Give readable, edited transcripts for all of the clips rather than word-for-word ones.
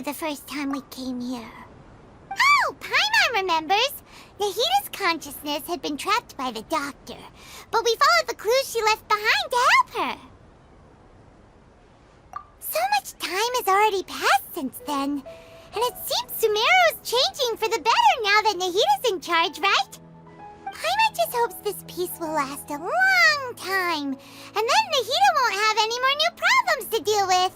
you the first time we came here. Oh, Paimon remembers! Nahita's consciousness had been trapped by the doctor, but we followed the clues she left behind to help her. So much time has already passed since then, and it seems Sumeru's changing for the better now that Nahita's in charge, right? Paimon just hopes this peace will last a long time, and then Nahita won't have any more new problems to deal with.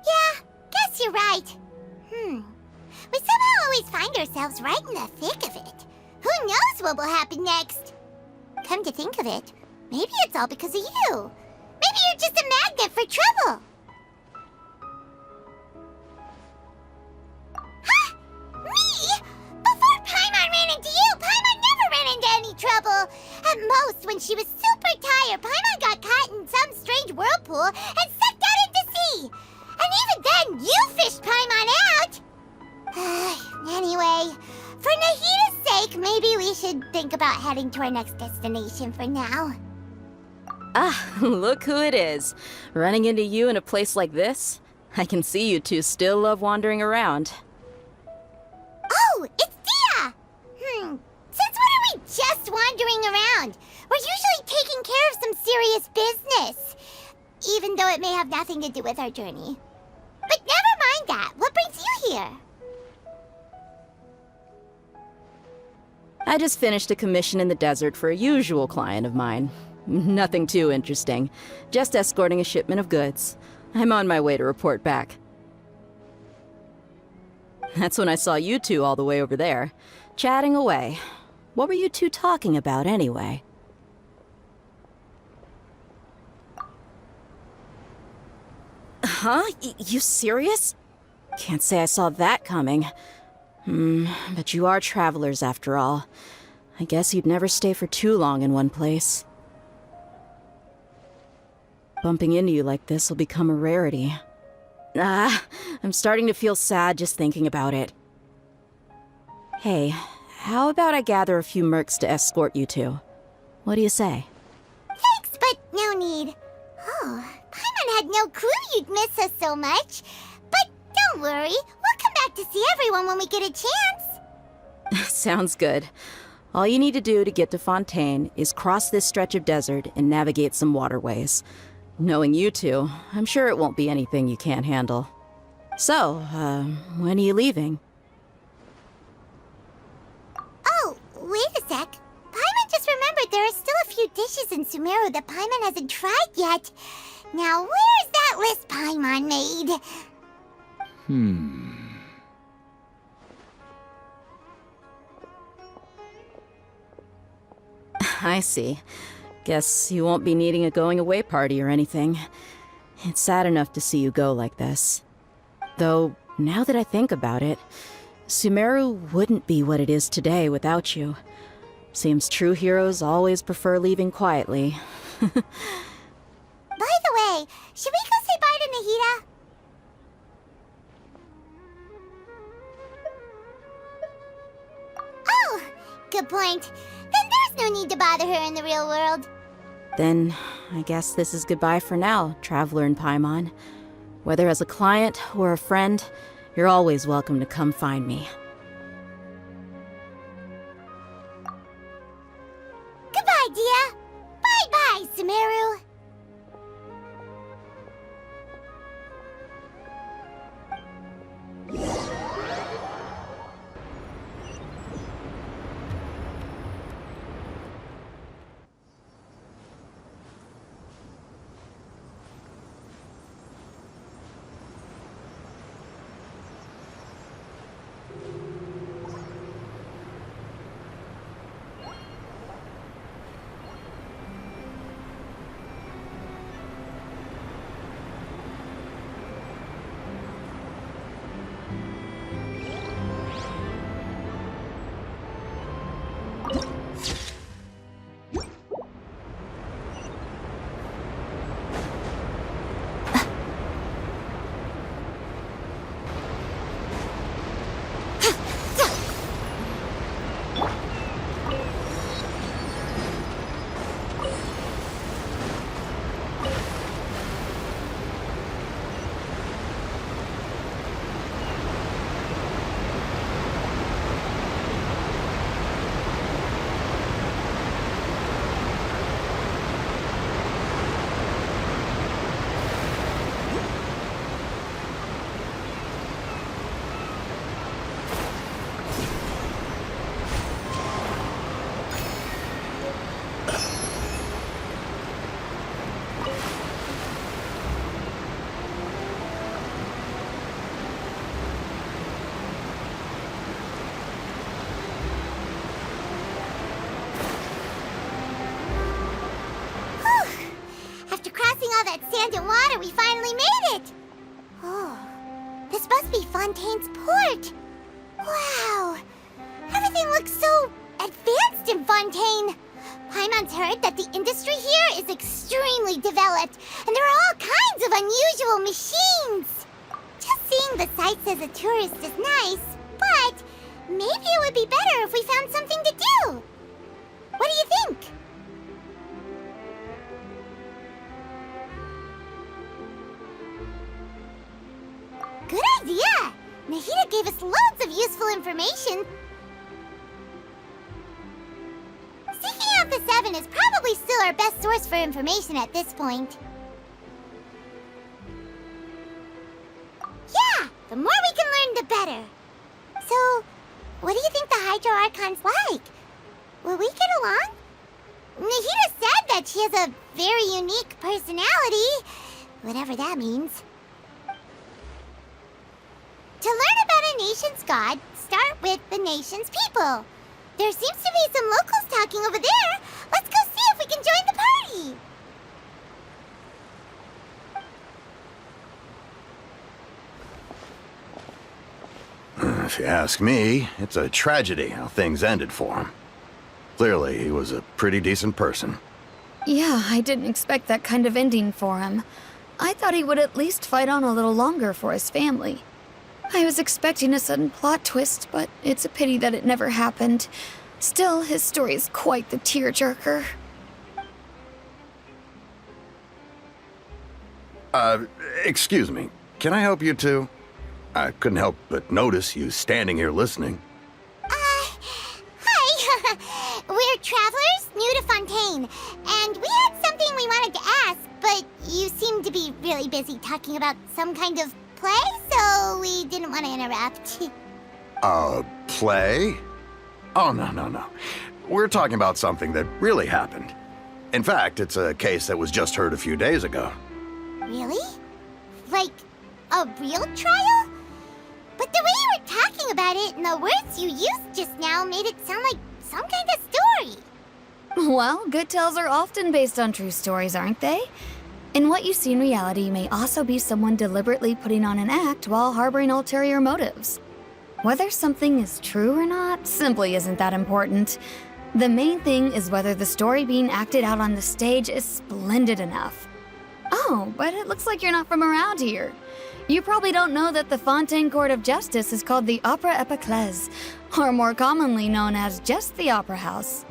Yeah, guess you're right. We somehow always find ourselves right in the thick of it. Who knows what will happen next? Come to think of it, maybe it's all because of you. Maybe you're just a magnet for trouble. Huh? Me? Before Paimon ran into you, Paimon never ran into any trouble. At most, when she was super tired, Paimon got caught in some strange whirlpool and sucked out into sea. And even then, you fished Paimon out! Anyway, for Nahita's sake, maybe we should think about heading to our next destination for now. Ah, look who it is. Running into you in a place like this? I can see you two still love wandering around. Oh, it's Dia! Since when are we just wandering around? We're usually taking care of some serious business. Even though it may have nothing to do with our journey. But never mind that. What brings you here? I just finished a commission in the desert for a usual client of mine. Nothing too interesting. Just escorting a shipment of goods. I'm on my way to report back. That's when I saw you two all the way over there, chatting away. What were you two talking about anyway? Huh? You serious? Can't say I saw that coming. But you are travelers after all. I guess you'd never stay for too long in one place. Bumping into you like this will become a rarity. I'm starting to feel sad just thinking about it. Hey, how about I gather a few mercs to escort you two? What do you say? Thanks, but no need. Oh, Paimon had no clue you'd miss us so much. But don't worry, we'll come back to see everyone when we get a chance. Sounds good. All you need to do to get to Fontaine is cross this stretch of desert and navigate some waterways. Knowing you two, I'm sure it won't be anything you can't handle. So, when are you leaving? Oh, wait a sec. Paimon just remembered there are still a few dishes in Sumeru that Paimon hasn't tried yet. Now, where's that list Paimon made? I see. Guess you won't be needing a going-away party or anything. It's sad enough to see you go like this. Though, now that I think about it, Sumeru wouldn't be what it is today without you. Seems true heroes always prefer leaving quietly. By the way, should we go say bye to Nahita? Oh, good point. Then there's no need to bother her in the real world. Then, I guess this is goodbye for now, Traveler in Paimon. Whether as a client or a friend, you're always welcome to come find me. Goodbye, Dia. Bye-bye, Sumeru. all that sand and water, we finally made it! Oh, this must be Fontaine's port. Wow, everything looks so advanced in Fontaine. Paimon's heard that the industry here is extremely developed, and there are all kinds of unusual machines. Just seeing the sights as a tourist is nice, but maybe it would be better if we found something to do. What do you think? Good idea! Nahida gave us loads of useful information. Seeking out the Seven is probably still our best source for information at this point. Yeah! The more we can learn, the better. So, what do you think the Hydro Archon's like? Will we get along? Nahida said that she has a very unique personality, whatever that means. To learn about a nation's god, start with the nation's people. There seems to be some locals talking over there. Let's go see if we can join the party. If you ask me, it's a tragedy how things ended for him. Clearly, he was a pretty decent person. Yeah, I didn't expect that kind of ending for him. I thought he would at least fight on a little longer for his family. I was expecting a sudden plot twist, but it's a pity that it never happened. Still, his story is quite the tearjerker. Excuse me. Can I help you two? I couldn't help but notice you standing here listening. Hi. We're travelers new to Fontaine, and we had something we wanted to ask, but you seem to be really busy talking about some kind of play, so we didn't want to interrupt. Play? Oh, no. We're talking about something that really happened. In fact, it's a case that was just heard a few days ago. Really? Like, a real trial? But the way you were talking about it and the words you used just now made it sound like some kind of story. Well, good tales are often based on true stories, aren't they? And what you see in reality may also be someone deliberately putting on an act while harboring ulterior motives. Whether something is true or not simply isn't that important. The main thing is whether the story being acted out on the stage is splendid enough. Oh, but it looks like you're not from around here. You probably don't know that the Fontaine Court of Justice is called the Opera Epiclese, or more commonly known as just the Opera House.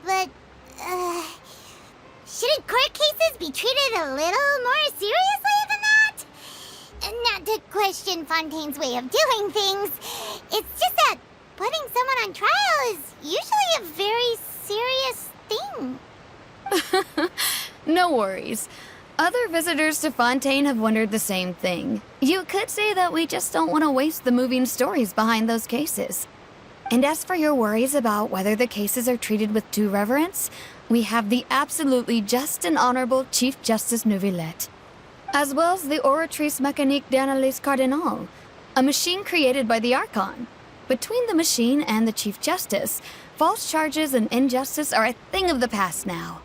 But, shouldn't court cases be treated a little more seriously than that? Not to question Fontaine's way of doing things. It's just that putting someone on trial is usually a very serious thing. No worries. Other visitors to Fontaine have wondered the same thing. You could say that we just don't want to waste the moving stories behind those cases. And as for your worries about whether the cases are treated with due reverence, we have the absolutely just and honorable Chief Justice Neuvillette, as well as the Oratrice Mécanique d'Analyse Cardinal, a machine created by the Archon. Between the machine and the Chief Justice, false charges and injustice are a thing of the past now.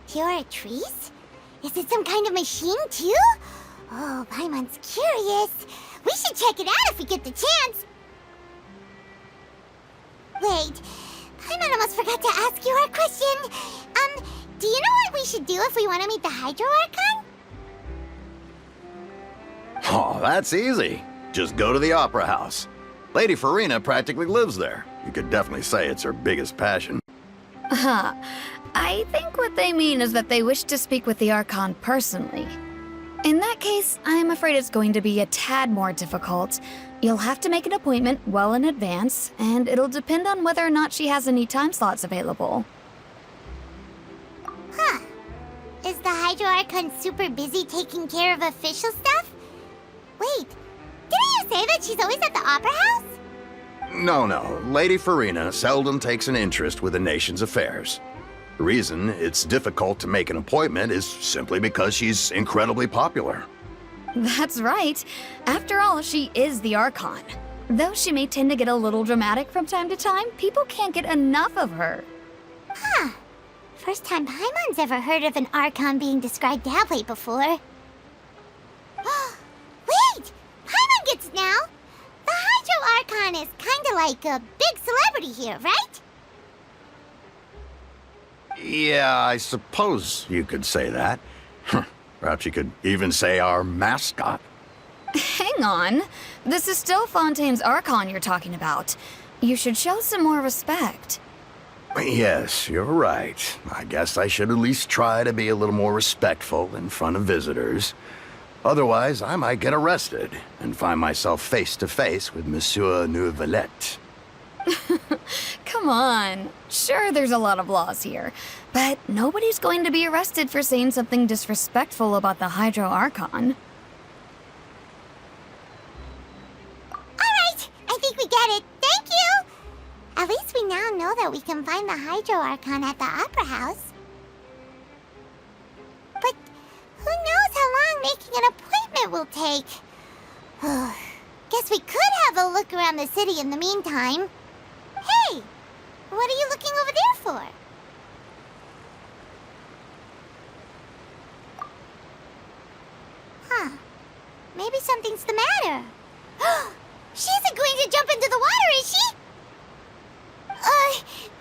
Oratrice? Is it some kind of machine, too? Oh, Paimon's curious. We should check it out if we get the chance. Wait, Paimon almost forgot to ask you our question. Do you know what we should do if we want to meet the Hydro Archon? Oh, that's easy. Just go to the Opera House. Lady Furina practically lives there. You could definitely say it's her biggest passion. I think what they mean is that they wish to speak with the Archon personally. In that case, I'm afraid it's going to be a tad more difficult. You'll have to make an appointment well in advance, and it'll depend on whether or not she has any time slots available. Huh. Is the Hydro Archon super busy taking care of official stuff? Wait, didn't you say that she's always at the Opera House? No. Lady Furina seldom takes an interest with the nation's affairs. The reason it's difficult to make an appointment is simply because she's incredibly popular. That's right. After all, she is the Archon. Though she may tend to get a little dramatic from time to time, people can't get enough of her. Huh. First time Paimon's ever heard of an Archon being described that way before. Wait! Paimon gets now! The Hydro Archon is kinda like a big celebrity here, right? Yeah, I suppose you could say that. Perhaps you could even say our mascot. Hang on. This is still Fontaine's Archon you're talking about. You should show some more respect. Yes, you're right. I guess I should at least try to be a little more respectful in front of visitors. Otherwise, I might get arrested and find myself face to face with Monsieur Neuvillette. Come on. Sure, there's a lot of laws here, but nobody's going to be arrested for saying something disrespectful about the Hydro Archon. Alright, I think we get it. Thank you! At least we now know that we can find the Hydro Archon at the Opera House. But who knows how long making an appointment will take? Guess we could have a look around the city in the meantime. Hey! What are you looking over there for? Huh. Maybe something's the matter. She isn't going to jump into the water, is she?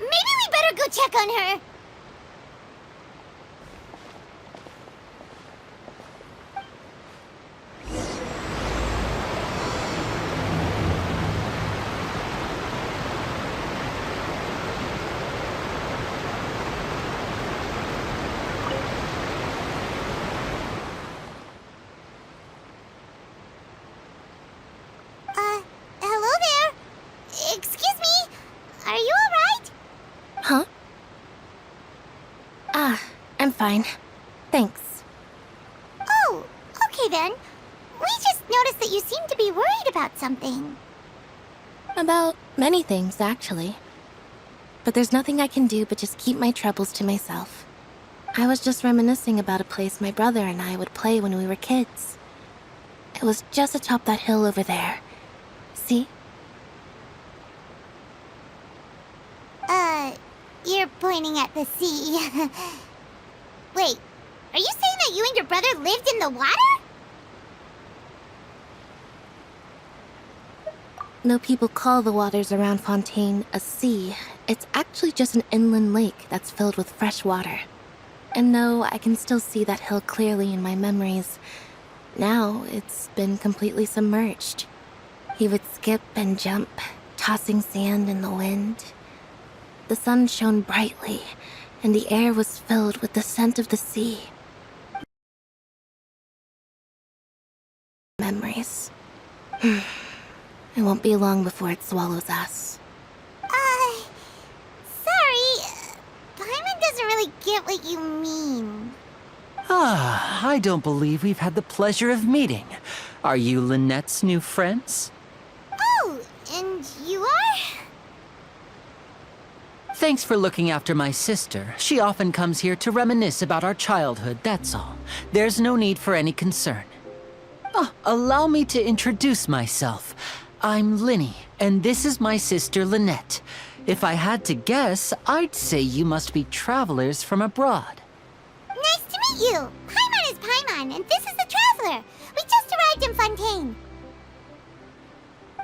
Maybe we better go check on her. Hello there. Excuse me. Are you alright? Huh? I'm fine. Thanks. Oh, okay then. We just noticed that you seem to be worried about something. About many things, actually. But there's nothing I can do but just keep my troubles to myself. I was just reminiscing about a place my brother and I would play when we were kids. It was just atop that hill over there. See? You're pointing at the sea. Wait, are you saying that you and your brother lived in the water? Though people call the waters around Fontaine a sea, it's actually just an inland lake that's filled with fresh water. And though I can still see that hill clearly in my memories, now it's been completely submerged. He would skip and jump, tossing sand in the wind. The sun shone brightly, and the air was filled with the scent of the sea. Memories. It won't be long before it swallows us. Sorry. Paimon doesn't really get what you mean. I don't believe we've had the pleasure of meeting. Are you Lynette's new friends? Oh, and you are? Thanks for looking after my sister. She often comes here to reminisce about our childhood, that's all. There's no need for any concern. Allow me to introduce myself. I'm Linny, and this is my sister Lynette. If I had to guess, I'd say you must be travelers from abroad. Nice to meet you. Paimon is Paimon, and this is the Traveler. We just arrived in Fontaine.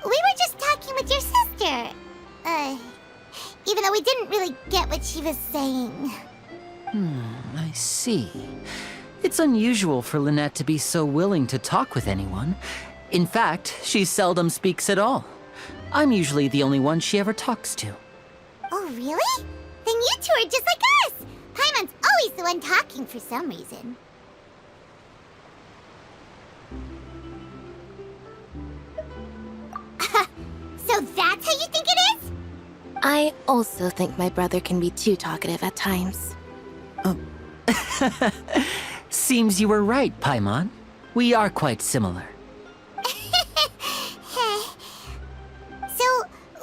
We were just talking with your sister. Even though we didn't really get what she was saying. I see. It's unusual for Lynette to be so willing to talk with anyone. In fact, she seldom speaks at all. I'm usually the only one she ever talks to. Oh, really? Then you two are just like us. Paimon's always the one talking for some reason. So that's how you think it is? I also think my brother can be too talkative at times. Seems you were right, Paimon. We are quite similar. So,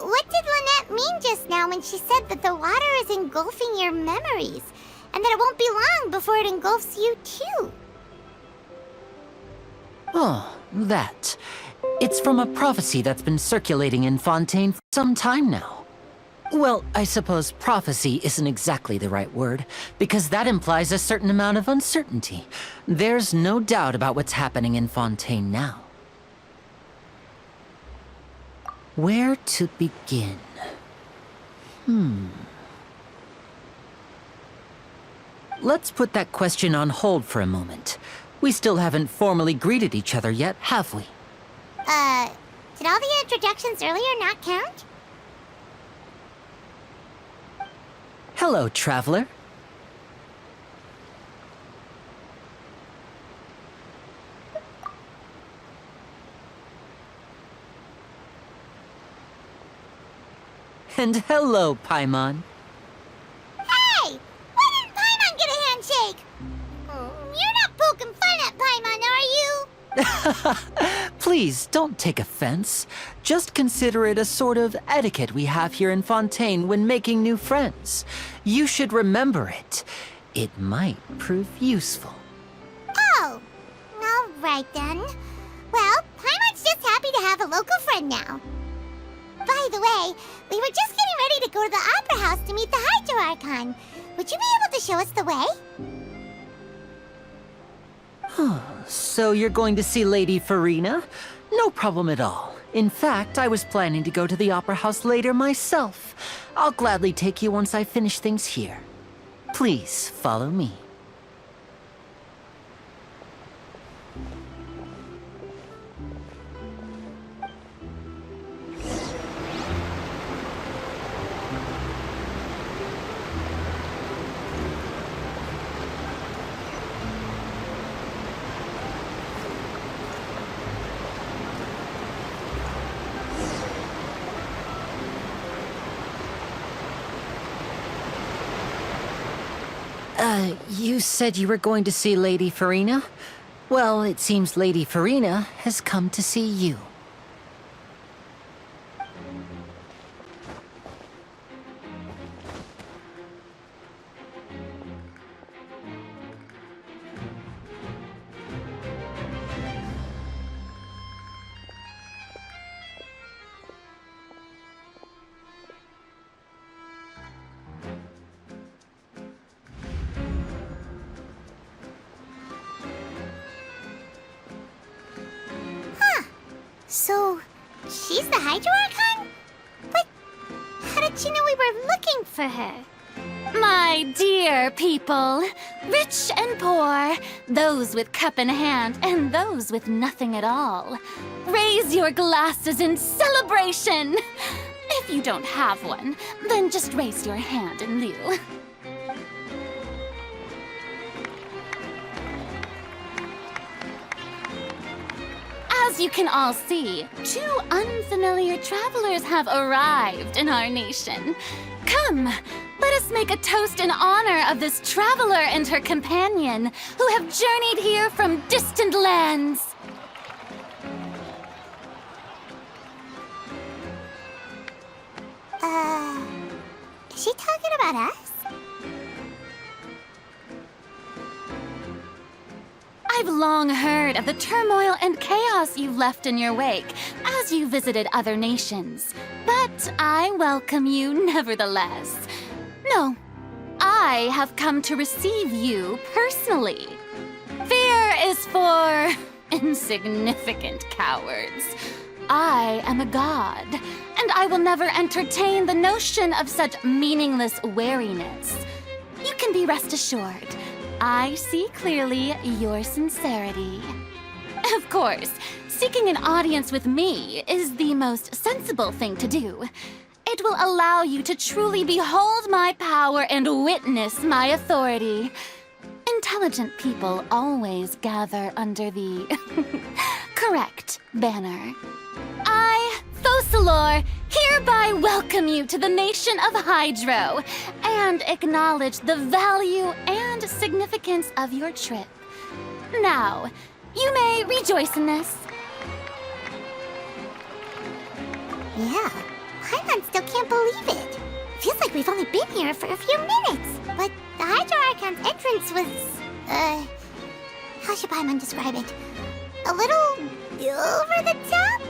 what did Lynette mean just now when she said that the water is engulfing your memories, and that it won't be long before it engulfs you too? Oh, that. It's from a prophecy that's been circulating in Fontaine for some time now. Well, I suppose prophecy isn't exactly the right word, because that implies a certain amount of uncertainty. There's no doubt about what's happening in Fontaine now. Where to begin? Let's put that question on hold for a moment. We still haven't formally greeted each other yet, have we? Did all the introductions earlier not count? Hello, traveler. And hello, Paimon. Hey! Why didn't Paimon get a handshake? You're not poking fun at Paimon, are you? Please, don't take offense. Just consider it a sort of etiquette we have here in Fontaine when making new friends. You should remember it. It might prove useful. Oh, all right then. Well, Paimon's just happy to have a local friend now. By the way, we were just getting ready to go to the Opera House to meet the Hydro Archon. Would you be able to show us the way? So you're going to see Lady Furina? No problem at all. In fact, I was planning to go to the Opera House later myself. I'll gladly take you once I finish things here. Please, follow me. You said you were going to see Lady Furina? Well, it seems Lady Furina has come to see you. So, she's the Hydro Archon? But how did she know we were looking for her? My dear people, rich and poor, those with cup in hand and those with nothing at all, raise your glasses in celebration! If you don't have one, then just raise your hand in lieu. As you can all see, two unfamiliar travelers have arrived in our nation. Come, let us make a toast in honor of this traveler and her companion who have journeyed here from distant lands. Is she talking about us? I've long heard of the turmoil and chaos you've left in your wake as you visited other nations, but I welcome you nevertheless. No, I have come to receive you personally. Fear is for insignificant cowards. I am a god, and I will never entertain the notion of such meaningless wariness. You can be rest assured, I see clearly your sincerity. Of course, seeking an audience with me is the most sensible thing to do. It will allow you to truly behold my power and witness my authority. Intelligent people always gather under the correct banner. I, Focalors, hereby welcome you to the nation of Hydro and acknowledge the value and significance of your trip. Now, you may rejoice in this. Yeah, Paimon still can't believe it. Feels like we've only been here for a few minutes. But the Hydro Archon's entrance was, how should Paimon describe it? a little over the top?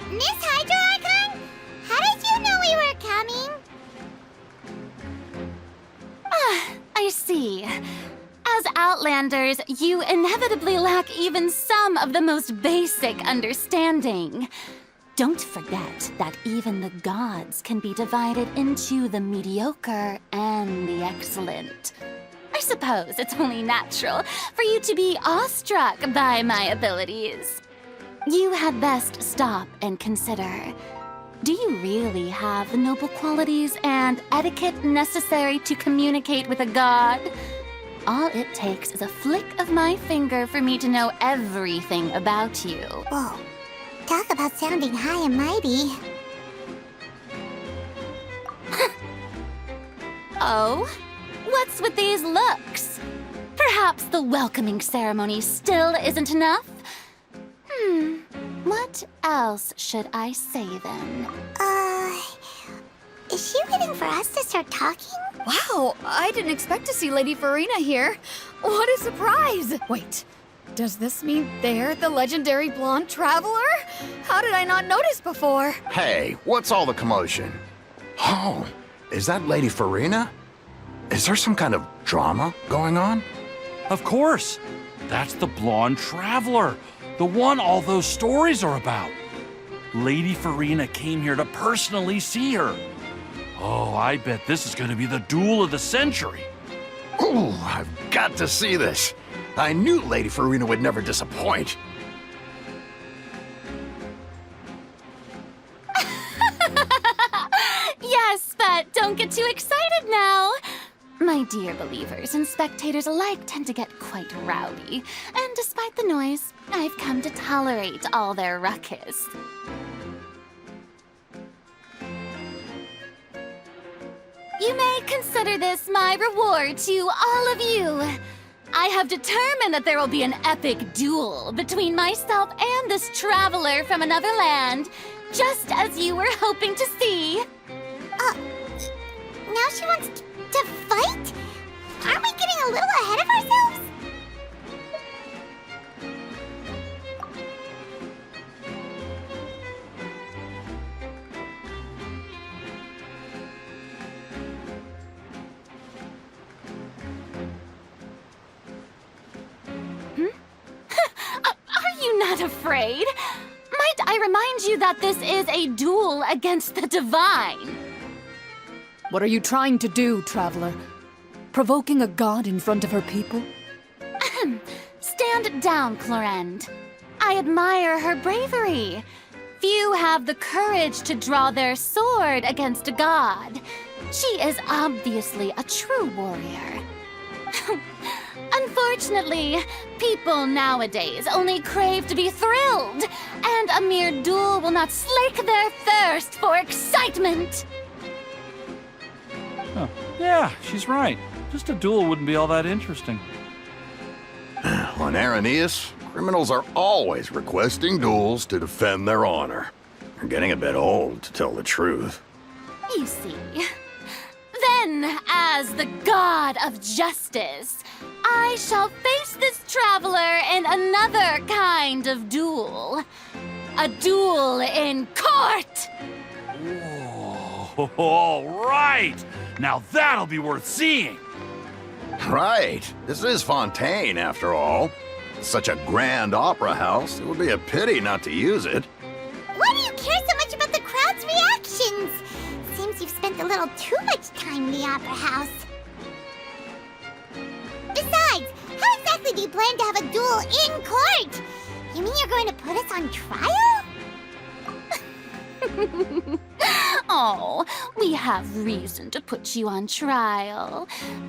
Miss Hydro Archon? How did you know we were coming? I see. As Outlanders, you inevitably lack even some of the most basic understanding. Don't forget that even the gods can be divided into the mediocre and the excellent. I suppose it's only natural for you to be awestruck by my abilities. You had best stop and consider. Do you really have the noble qualities and etiquette necessary to communicate with a god? All it takes is a flick of my finger for me to know everything about you. Whoa. Talk about sounding high and mighty. Oh? What's with these looks? Perhaps the welcoming ceremony still isn't enough? What else should I say then? Is she waiting for us to start talking? Wow, I didn't expect to see Lady Furina here. What a surprise! Wait, does this mean they're the legendary blonde traveler? How did I not notice before? Hey, what's all the commotion? Oh, is that Lady Furina? Is there some kind of drama going on? Of course. That's the blonde traveler. The one all those stories are about. Lady Furina came here to personally see her. Oh, I bet this is going to be the duel of the century. Ooh, I've got to see this. I knew Lady Furina would never disappoint. Yes, but don't get too excited now. My dear believers and spectators alike tend to get quite rowdy, and despite the noise, I've come to tolerate all their ruckus. You may consider this my reward to all of you. I have determined that there will be an epic duel between myself and this traveler from another land, just as you were hoping to see. Now she wants to fight? Aren't we getting a little ahead of ourselves? Are you not afraid? Might I remind you that this is a duel against the divine? What are you trying to do, traveler? Provoking a god in front of her people? Stand down, Clorend. I admire her bravery. Few have the courage to draw their sword against a god. She is obviously a true warrior. Unfortunately, people nowadays only crave to be thrilled, and a mere duel will not slake their thirst for excitement. Huh. Yeah, she's right. Just a duel wouldn't be all that interesting. On Araneus, criminals are always requesting duels to defend their honor. They're getting a bit old, to tell the truth. You see. Then, as the god of justice, I shall face this traveler in another kind of duel. A duel in court! Whoa, all right! Now that'll be worth seeing! Right. This is Fontaine, after all. Such a grand opera house, it would be a pity not to use it. Why do you care so much about the crowd's reactions? Seems you've spent a little too much time in the opera house. Besides, how exactly do you plan to have a duel in court? You mean you're going to put us on trial? Oh, we have reason to put you on trial.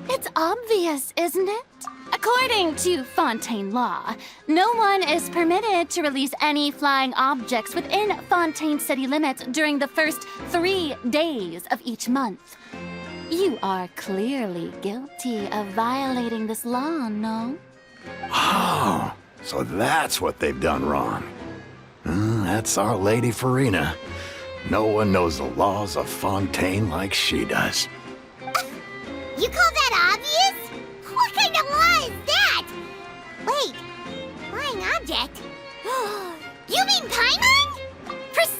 It's obvious, isn't it? According to Fontaine law, no one is permitted to release any flying objects within Fontaine city limits during the first 3 days of each month. You are clearly guilty of violating this law, no? Oh, so that's what they've done wrong. That's our Lady Furina. No one knows the laws of Fontaine like she does. You call that obvious? What kind of law is that? Wait,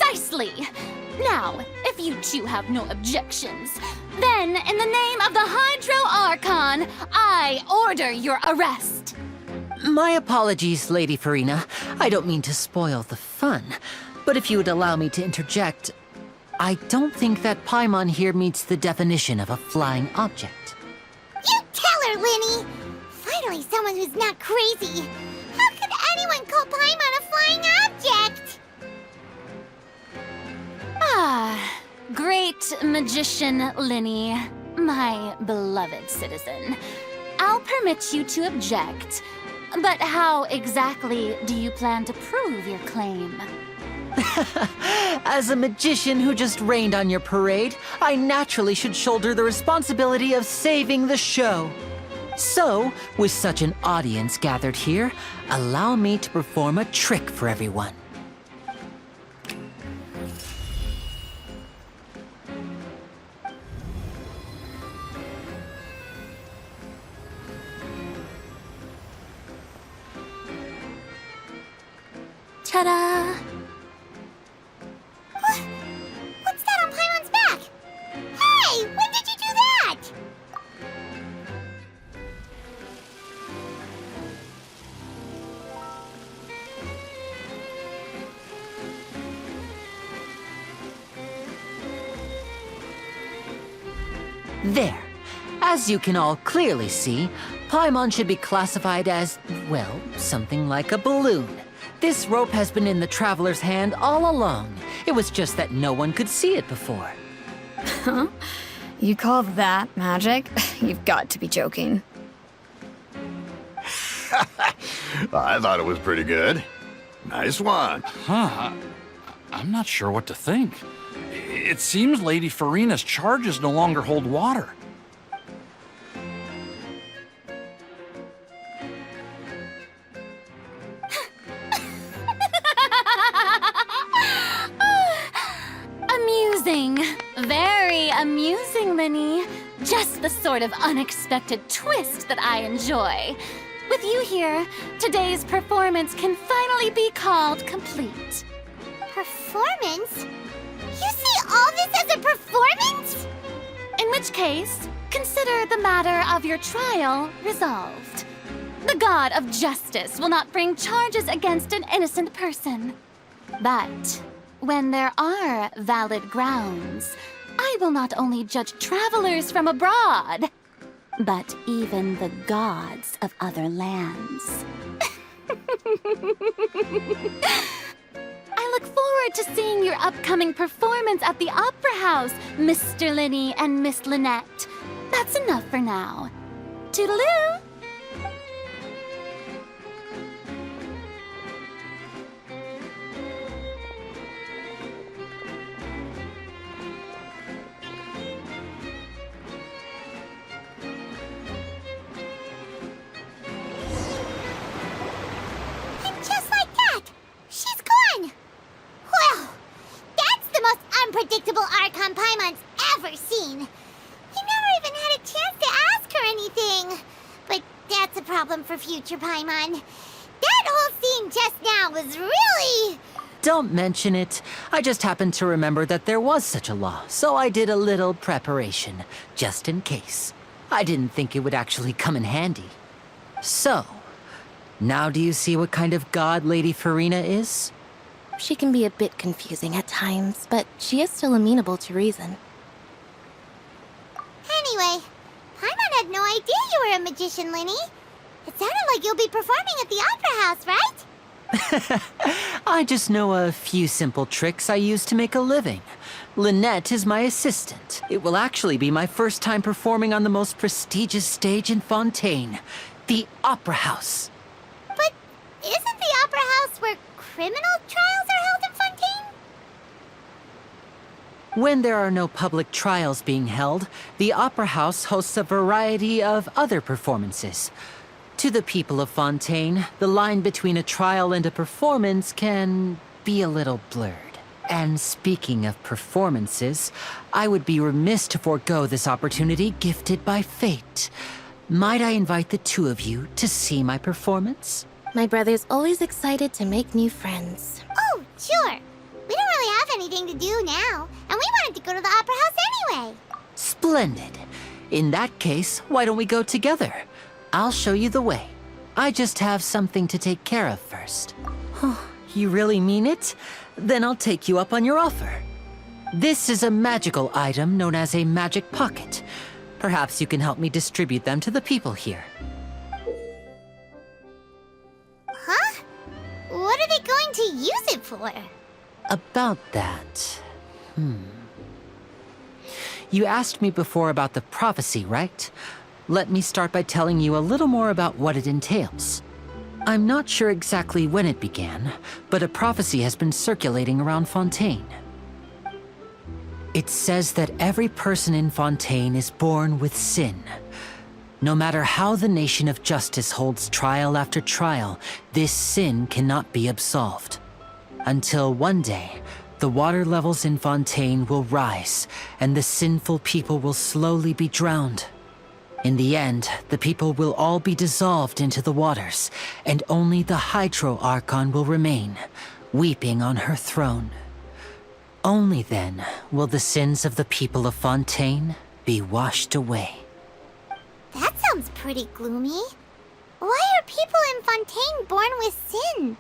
Precisely. Now, if you two have no objections, then in the name of the Hydro Archon, I order your arrest. My apologies, Lady Furina. I don't mean to spoil the fun. But if you would allow me to interject, I don't think that Paimon here meets the definition of a flying object. You tell her, Linny! Finally someone who's not crazy. How could anyone call Paimon a flying object? Ah, great magician Linny, my beloved citizen. I'll permit you to object, but how exactly do you plan to prove your claim? As a magician who just rained on your parade, I naturally should shoulder the responsibility of saving the show. So, with such an audience gathered here, allow me to perform a trick for everyone. Ta-da! What's that on Paimon's back? Hey, when did you do that? There. As you can all clearly see, Paimon should be classified as, well, something like a balloon. This rope has been in the Traveler's hand all along. It was just that no one could see it before. Huh? You call that magic? You've got to be joking. I thought it was pretty good. Nice one. Huh. I'm not sure what to think. It seems Lady Furina's charges no longer hold water. Amusing. Very amusing, Linny. Just the sort of unexpected twist that I enjoy. With you here, today's performance can finally be called complete. Performance? You see all this as a performance? In which case, consider the matter of your trial resolved. The god of justice will not bring charges against an innocent person. But when there are valid grounds, I will not only judge travelers from abroad, but even the gods of other lands. I look forward to seeing your upcoming performance at the Opera House, Mr. Linny and Miss Lynette. That's enough for now. Toodaloo! And just like that, she's gone. Well, that's the most unpredictable Archon Paimon's ever seen. He never even had a chance to ask her anything. But that's a problem for future Paimon. That whole scene just now was really... Don't mention it. I just happened to remember that there was such a law, so I did a little preparation, just in case. I didn't think it would actually come in handy. So, now do you see what kind of god Lady Furina is? She can be a bit confusing at times, but she is still amenable to reason. Anyway, Paimon had no idea you were a magician, Linny. It sounded like you'll be performing at the Opera House, right? I just know a few simple tricks I use to make a living. Lynette is my assistant. It will actually be my first time performing on the most prestigious stage in Fontaine, the Opera House. But isn't the Opera House where criminal trials are held in Fontaine? When there are no public trials being held, the Opera House hosts a variety of other performances. To the people of Fontaine, the line between a trial and a performance can be a little blurred. And speaking of performances, I would be remiss to forego this opportunity gifted by fate. Might I invite the two of you to see my performance? My brother's always excited to make new friends. Oh, sure. We don't really have anything to do now, and we wanted to go to the Opera House anyway. Splendid. In that case, why don't we go together? I'll show you the way. I just have something to take care of first. You really mean it? Then I'll take you up on your offer. This is a magical item known as a magic pocket. Perhaps you can help me distribute them to the people here. Huh? What are they going to use it for? About that... You asked me before about the prophecy, right? Let me start by telling you a little more about what it entails. I'm not sure exactly when it began, but a prophecy has been circulating around Fontaine. It says that every person in Fontaine is born with sin. No matter how the nation of justice holds trial after trial, this sin cannot be absolved. Until one day, the water levels in Fontaine will rise, and the sinful people will slowly be drowned. In the end, the people will all be dissolved into the waters, and only the Archon will remain, weeping on her throne. Only then will the sins of the people of Fontaine be washed away. That sounds pretty gloomy. Why are people in Fontaine born with sin?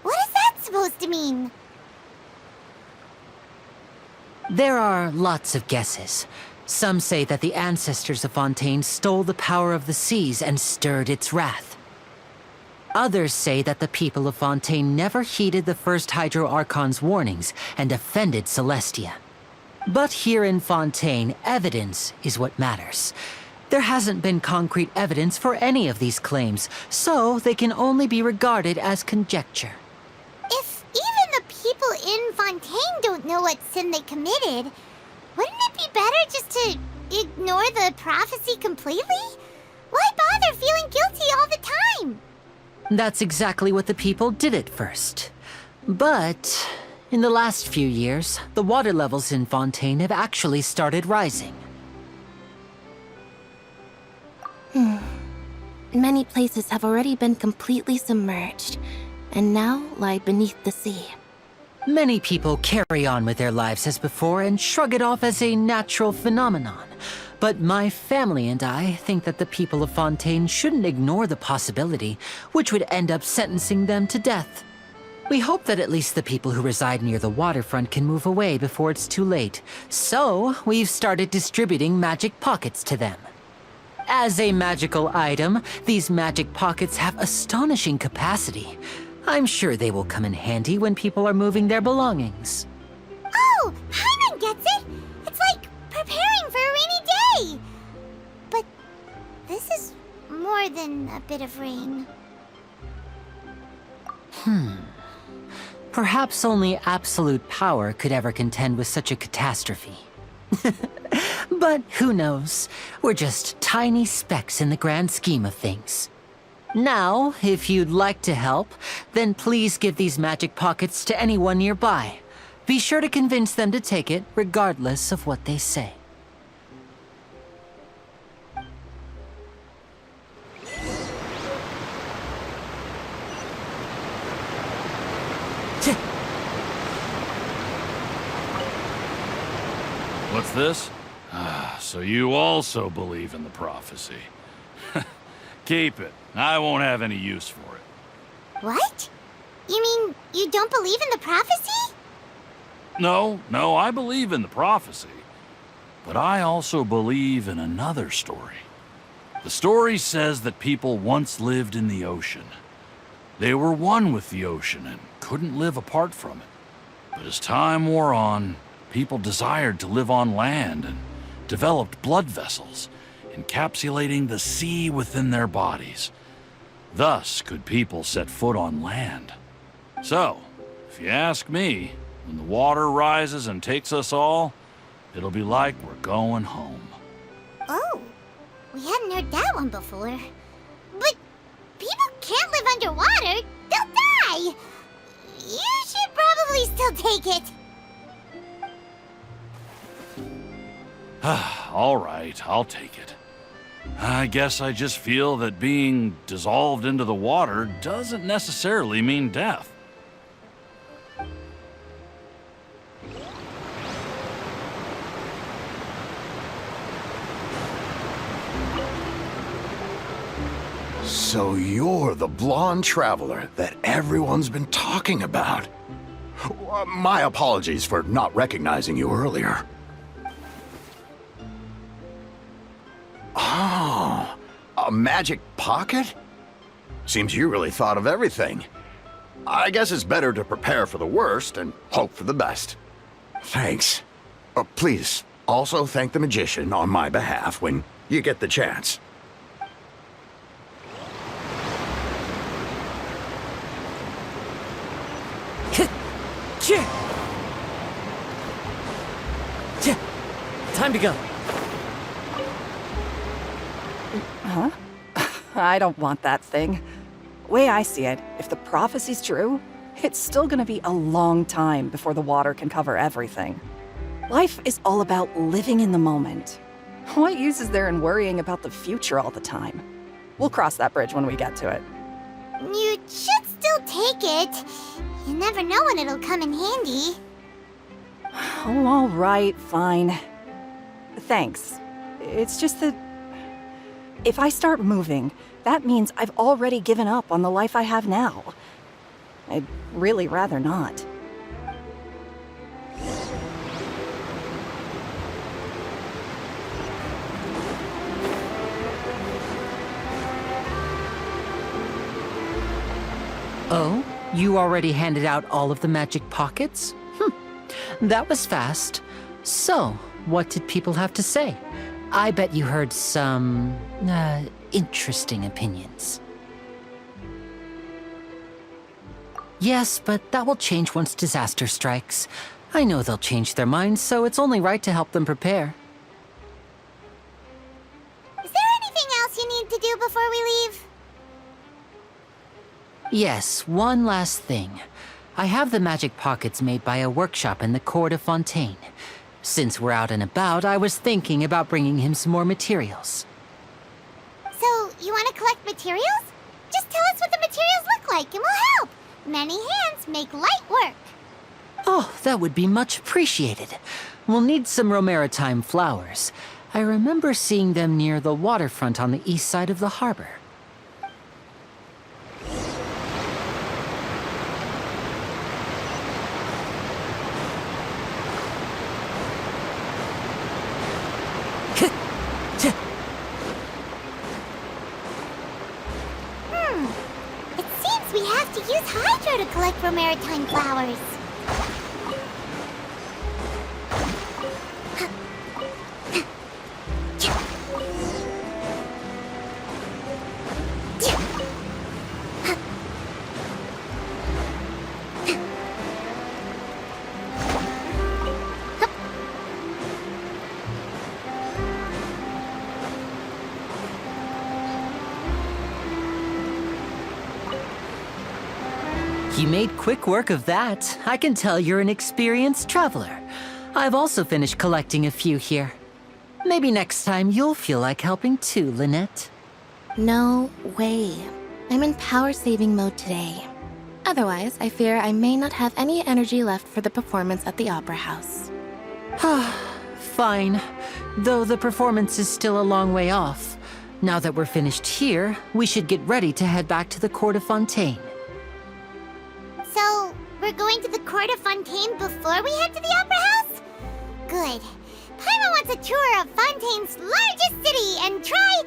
What is that supposed to mean? There are lots of guesses. Some say that the ancestors of Fontaine stole the power of the seas and stirred its wrath. Others say that the people of Fontaine never heeded the first Archon's warnings and offended Celestia. But here in Fontaine, evidence is what matters. There hasn't been concrete evidence for any of these claims, so they can only be regarded as conjecture. If even the people in Fontaine don't know what sin they committed, wouldn't it be better just to ignore the prophecy completely? Why bother feeling guilty all the time? That's exactly what the people did at first. But in the last few years, the water levels in Fontaine have actually started rising. Many places have already been completely submerged, and now lie beneath the sea. Many people carry on with their lives as before and shrug it off as a natural phenomenon. But my family and I think that the people of Fontaine shouldn't ignore the possibility, which would end up sentencing them to death. We hope that at least the people who reside near the waterfront can move away before it's too late. So, we've started distributing magic pockets to them. As a magical item, these magic pockets have astonishing capacity. I'm sure they will come in handy when people are moving their belongings. Oh, Paimon gets it! It's like preparing for a rainy day! But this is more than a bit of rain. Perhaps only absolute power could ever contend with such a catastrophe. But who knows? We're just tiny specks in the grand scheme of things. Now, if you'd like to help, then please give these magic pockets to anyone nearby. Be sure to convince them to take it, regardless of what they say. What's this? So you also believe in the prophecy. Keep it. I won't have any use for it. What? You mean you don't believe in the prophecy? No, I believe in the prophecy. But I also believe in another story. The story says that people once lived in the ocean. They were one with the ocean and couldn't live apart from it. But as time wore on, people desired to live on land and developed blood vessels, encapsulating the sea within their bodies. Thus could people set foot on land. So, if you ask me, when the water rises and takes us all, it'll be like we're going home. Oh, we hadn't heard that one before. But people can't live underwater. They'll die. You should probably still take it. All right, I'll take it. I guess I just feel that being dissolved into the water doesn't necessarily mean death. So you're the blonde traveler that everyone's been talking about. My apologies for not recognizing you earlier. Oh, a magic pocket? Seems you really thought of everything. I guess it's better to prepare for the worst and hope for the best. Thanks. Please, also thank the magician on my behalf when you get the chance. Time to go. Huh? I don't want that thing. Way I see it, if the prophecy's true, it's still gonna be a long time before the water can cover everything. Life is all about living in the moment. What use is there in worrying about the future all the time? We'll cross that bridge when we get to it. You should still take it. You never know when it'll come in handy. Oh, all right, fine. Thanks. It's just that if I start moving, that means I've already given up on the life I have now. I'd really rather not. Oh? You already handed out all of the magic pockets? That was fast. So, what did people have to say? I bet you heard some, interesting opinions. Yes, but that will change once disaster strikes. I know they'll change their minds, so it's only right to help them prepare. Is there anything else you need to do before we leave? Yes, one last thing. I have the magic pockets made by a workshop in the court of Fontaine. Since we're out and about, I was thinking about bringing him some more materials. So, you want to collect materials? Just tell us what the materials look like and we'll help. Many hands make light work. Oh, that would be much appreciated. We'll need some Romaritime flowers. I remember seeing them near the waterfront on the east side of the harbor. It seems we have to use Hydro to collect Romaritime flowers. You made quick work of that. I can tell you're an experienced traveler. I've also finished collecting a few here. Maybe next time you'll feel like helping too, Lynette. No way. I'm in power-saving mode today. Otherwise, I fear I may not have any energy left for the performance at the Opera House. Fine. Though the performance is still a long way off. Now that we're finished here, we should get ready to head back to the court of Fontaine. So, we're going to the court of Fontaine before we head to the Opera House? Good. Paimon wants a tour of Fontaine's largest city and try...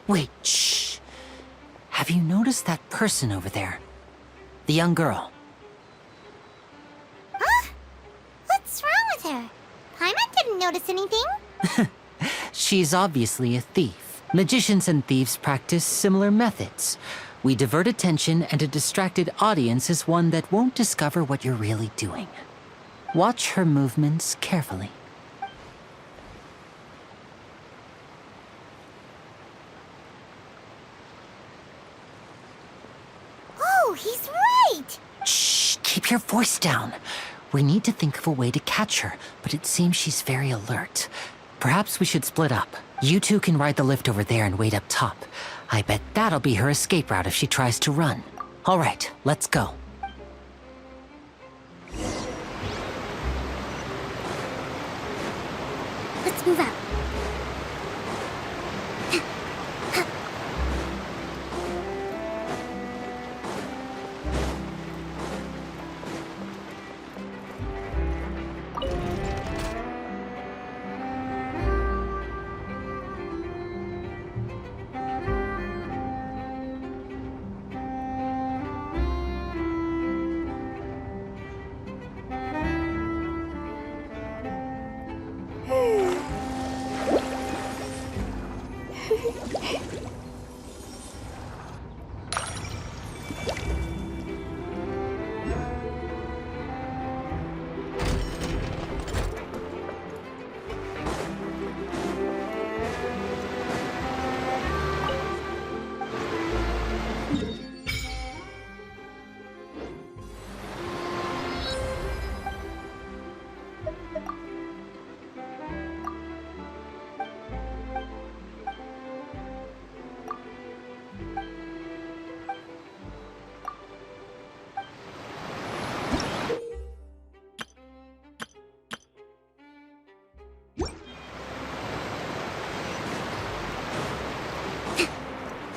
Wait, shh. Have you noticed that person over there? The young girl. Huh? What's wrong with her? Paimon didn't notice anything. She's obviously a thief. Magicians and thieves practice similar methods. We divert attention, and a distracted audience is one that won't discover what you're really doing. Watch her movements carefully. Oh, he's right! Shh, keep your voice down. We need to think of a way to catch her, but it seems she's very alert. Perhaps we should split up. You two can ride the lift over there and wait up top. I bet that'll be her escape route if she tries to run. All right, let's go. Let's move out.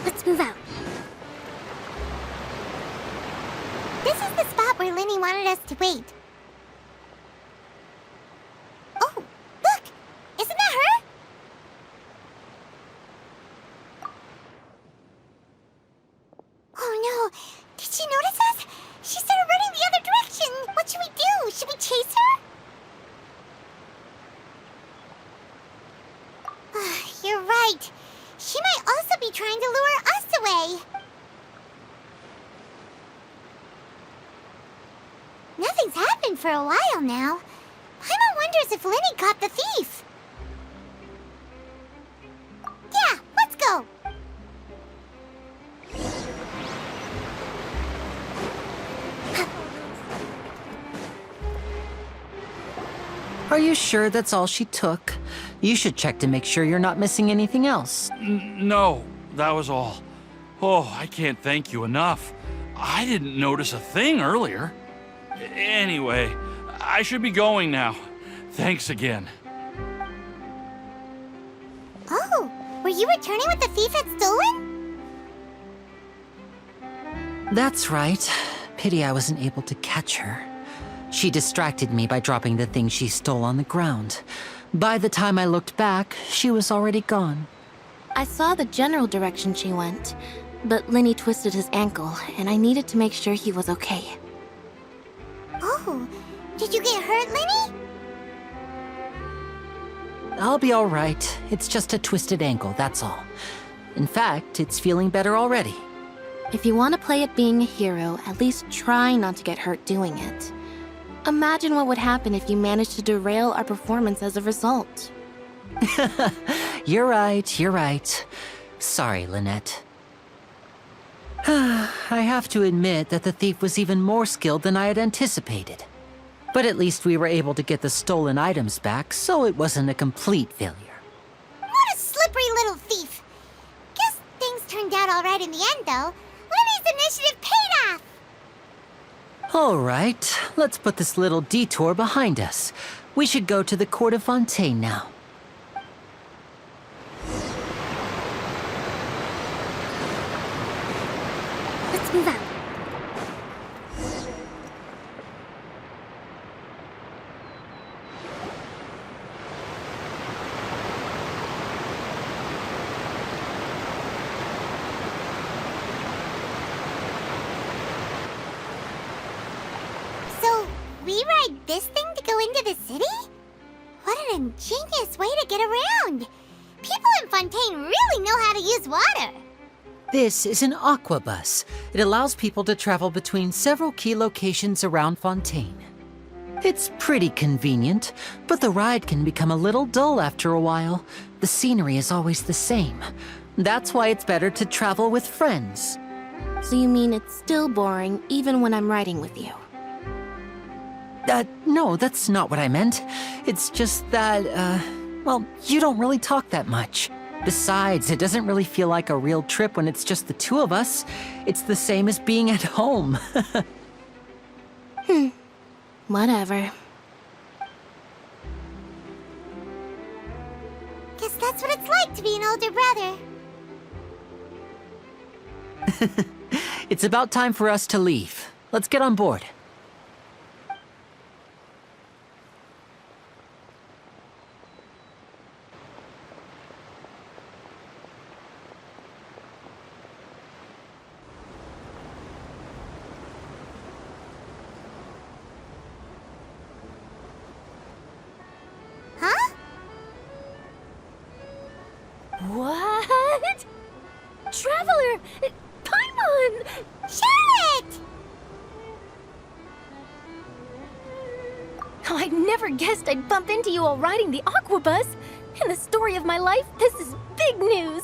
Let's move out. This is the spot where Linny wanted us to wait. Oh, look! Isn't that her? Oh no! Did she notice us? She started running the other direction! What should we do? Should we chase her? You're right. She might also be trying to lure us away. Nothing's happened for a while now. Paimon wonders if Linny caught the thief. Yeah, let's go. Are you sure that's all she took? You should check to make sure you're not missing anything else. No, that was all. Oh, I can't thank you enough. I didn't notice a thing earlier. Anyway, I should be going now. Thanks again. Oh, were you returning what the thief had stolen? That's right. Pity I wasn't able to catch her. She distracted me by dropping the thing she stole on the ground. By the time I looked back, she was already gone. I saw the general direction she went, but Linny twisted his ankle, and I needed to make sure he was okay. Oh, did you get hurt, Linny? I'll be all right. It's just a twisted ankle, that's all. In fact, it's feeling better already. If you want to play at being a hero, at least try not to get hurt doing it. Imagine what would happen if you managed to derail our performance as a result. You're right. Sorry, Lynette. I have to admit that the thief was even more skilled than I had anticipated. But at least we were able to get the stolen items back, so it wasn't a complete failure. What a slippery little thief. Guess things turned out all right in the end, though. Linny's initiative paid off. All right, let's put this little detour behind us. We should go to the court of Fontaine now. Let's move out. So, we ride this thing to go into the city? What an ingenious way to get around! People in Fontaine really know how to use water! This is an aqua bus. It allows people to travel between several key locations around Fontaine. It's pretty convenient, but the ride can become a little dull after a while. The scenery is always the same. That's why it's better to travel with friends. So you mean it's still boring even when I'm riding with you? No, that's not what I meant. It's just that, well, you don't really talk that much. Besides, it doesn't really feel like a real trip when it's just the two of us. It's the same as being at home. Whatever. That's what it's like to be an older brother. It's about time for us to leave. Let's get on board. Huh? What? Traveler! Paimon! Charlotte! Oh, I never guessed I'd bump into you while riding the Aquabus. In the story of my life, this is big news.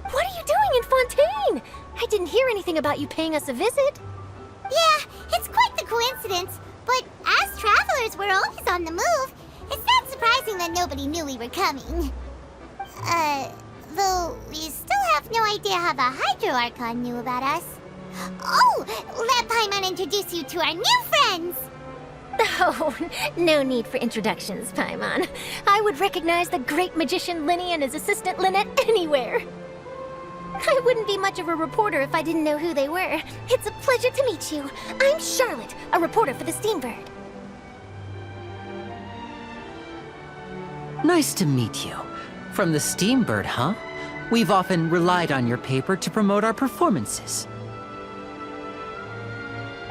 What are you doing in Fontaine? I didn't hear anything about you paying us a visit. Yeah, it's quite the coincidence. But as travelers, we're always on the move. It's not surprising that nobody knew we were coming. Though we still have no idea how the Hydro Archon knew about us. Oh, let Paimon introduce you to our new friends! Oh, no need for introductions, Paimon. I would recognize the great magician Linny and his assistant Lynette anywhere. I wouldn't be much of a reporter if I didn't know who they were. It's a pleasure to meet you. I'm Charlotte, a reporter for the Steambird. Nice to meet you. From the Steambird, huh? We've often relied on your paper to promote our performances.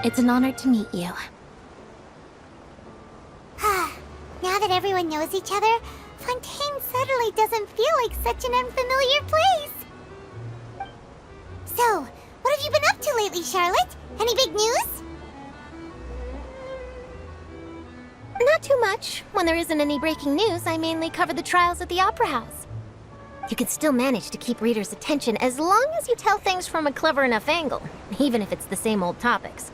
It's an honor to meet you. Now that everyone knows each other, Fontaine suddenly doesn't feel like such an unfamiliar place. So, what have you been up to lately, Charlotte? Any big news? Not too much. When there isn't any breaking news, I mainly cover the trials at the Opera House. You can still manage to keep readers' attention as long as you tell things from a clever enough angle, even if it's the same old topics.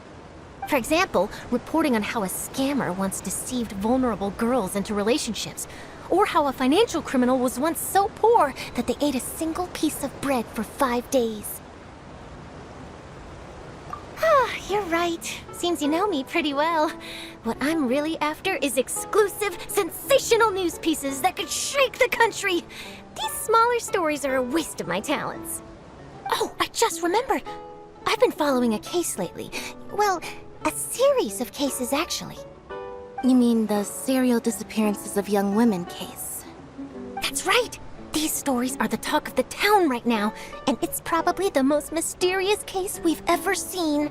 For example, reporting on how a scammer once deceived vulnerable girls into relationships, or how a financial criminal was once so poor that they ate a single piece of bread for 5 days. You're right. Seems you know me pretty well. What I'm really after is exclusive, sensational news pieces that could shake the country. These smaller stories are a waste of my talents. Oh, I just remembered. I've been following a case lately. Well, a series of cases, actually. You mean the serial disappearances of young women case? That's right. These stories are the talk of the town right now, and it's probably the most mysterious case we've ever seen.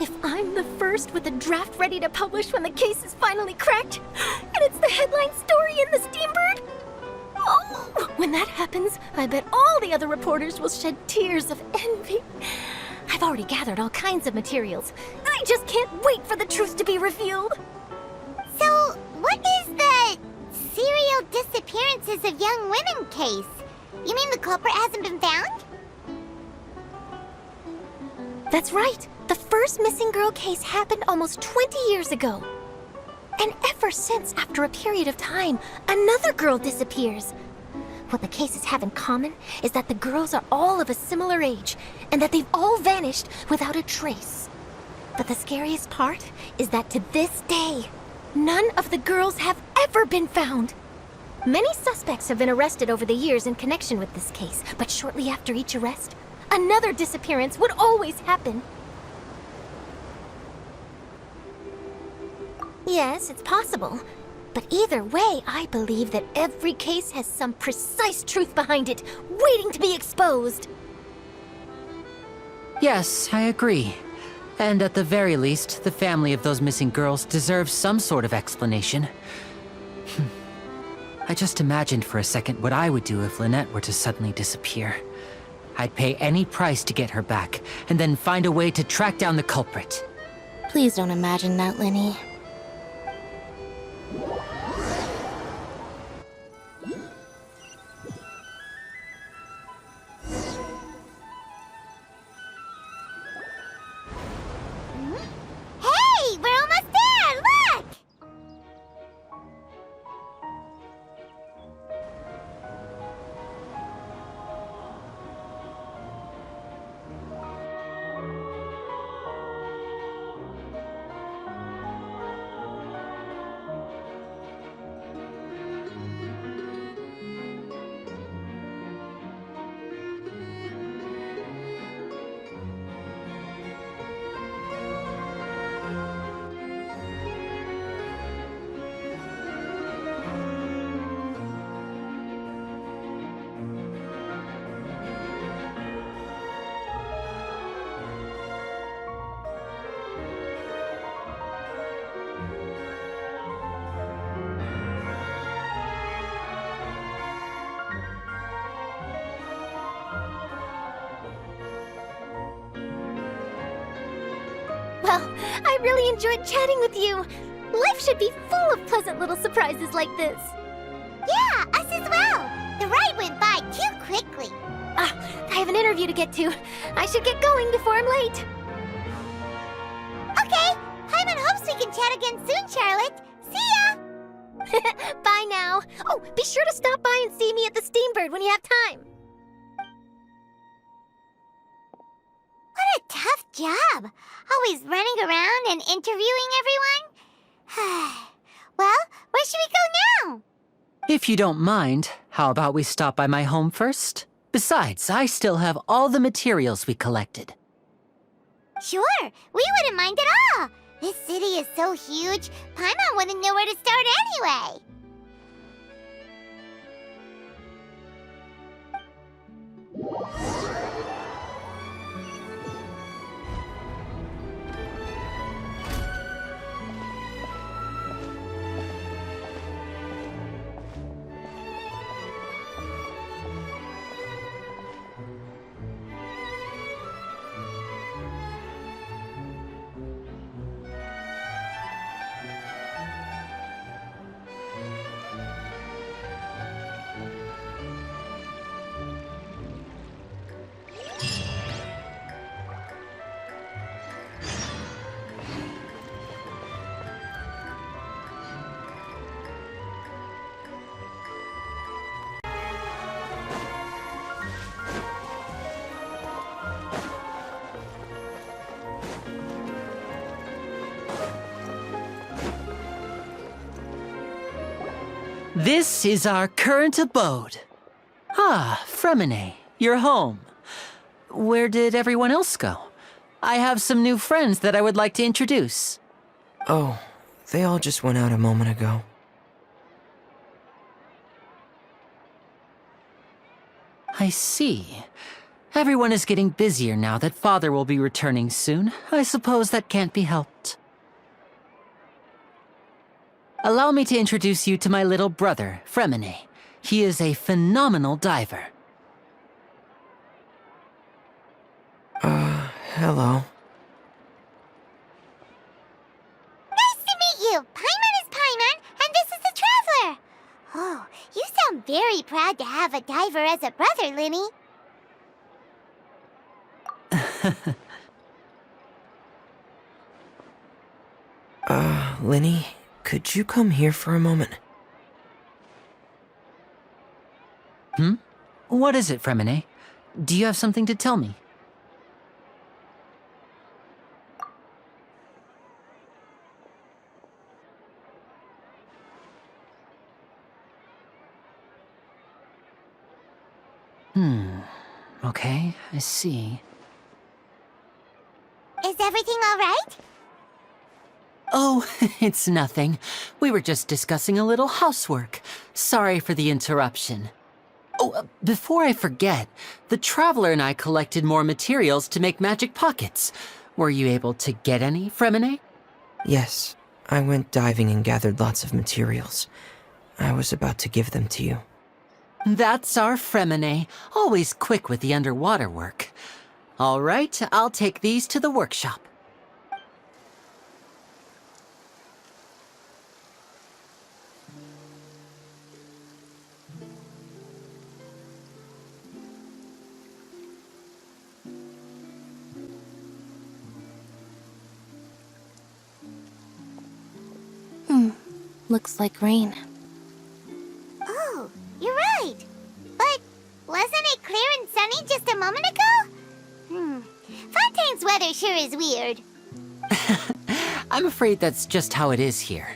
If I'm the first with a draft ready to publish when the case is finally cracked, and it's the headline story in the Steambird, oh, when that happens, I bet all the other reporters will shed tears of envy. I've already gathered all kinds of materials. I just can't wait for the truth to be revealed. So, what is the serial disappearances of young women case? You mean the culprit hasn't been found? That's right. The first missing girl case happened almost 20 years ago. And ever since, after a period of time, another girl disappears. What the cases have in common is that the girls are all of a similar age, and that they've all vanished without a trace. But the scariest part is that to this day, none of the girls have ever been found. Many suspects have been arrested over the years in connection with this case, but shortly after each arrest, another disappearance would always happen. Yes, it's possible. But either way, I believe that every case has some precise truth behind it, waiting to be exposed. Yes, I agree. And at the very least, the family of those missing girls deserves some sort of explanation. I just imagined for a second what I would do if Lynette were to suddenly disappear. I'd pay any price to get her back, and then find a way to track down the culprit. Please don't imagine that, Linny. Hey, we're almost there! Look! I really enjoyed chatting with you. Life should be full of pleasant little surprises like this. Yeah, us as well. The ride went by too quickly. I have an interview to get to. I should get going before I'm late. Okay, Paimon hopes we can chat again soon, Charlotte. See ya! Bye now. Oh, be sure to stop by and see me at the Steambird when you have time. What a tough job. Always running around and interviewing everyone. Well, where should we go now? If you don't mind, how about we stop by my home first? Besides, I still have all the materials we collected. Sure, we wouldn't mind at all. This city is so huge, Paimon wouldn't know where to start anyway. This is our current abode. Ah, Fremine, you're home. Where did everyone else go? I have some new friends that I would like to introduce. Oh, they all just went out a moment ago. I see. Everyone is getting busier now that Father will be returning soon. I suppose that can't be helped. Allow me to introduce you to my little brother, Fremine. He is a phenomenal diver. Hello. Nice to meet you! Paimon is Paimon, and this is the Traveler! Oh, you sound very proud to have a diver as a brother, Linny. Linny, could you come here for a moment? What is it, Fremine? Do you have something to tell me? Okay, I see. Is everything all right? Oh, it's nothing. We were just discussing a little housework. Sorry for the interruption. Oh, before I forget, the Traveler and I collected more materials to make magic pockets. Were you able to get any, Fremine? Yes, I went diving and gathered lots of materials. I was about to give them to you. That's our Fremine, always quick with the underwater work. All right, I'll take these to the workshop. Looks like rain. Oh, you're right. But wasn't it clear and sunny just a moment ago? Fontaine's weather sure is weird. I'm afraid that's just how it is here.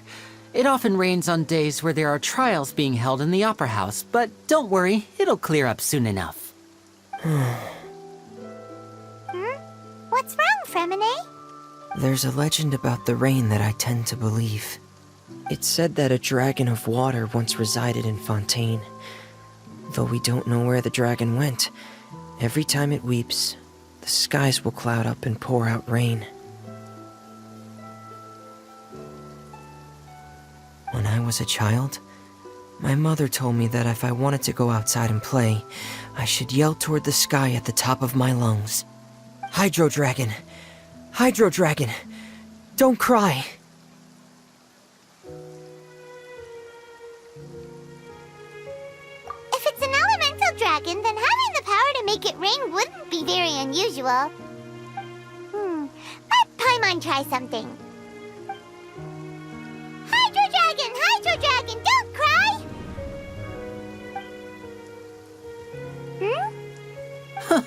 It often rains on days where there are trials being held in the Opera House, but don't worry, it'll clear up soon enough. What's wrong, Fremine? There's a legend about the rain that I tend to believe. It's said that a dragon of water once resided in Fontaine. Though we don't know where the dragon went, every time it weeps, the skies will cloud up and pour out rain. When I was a child, my mother told me that if I wanted to go outside and play, I should yell toward the sky at the top of my lungs. Hydro Dragon! Hydro Dragon! Don't cry. If it's an elemental dragon, then having the power to make it rain wouldn't be very unusual. Let Paimon try something. Hydro Dragon, don't cry!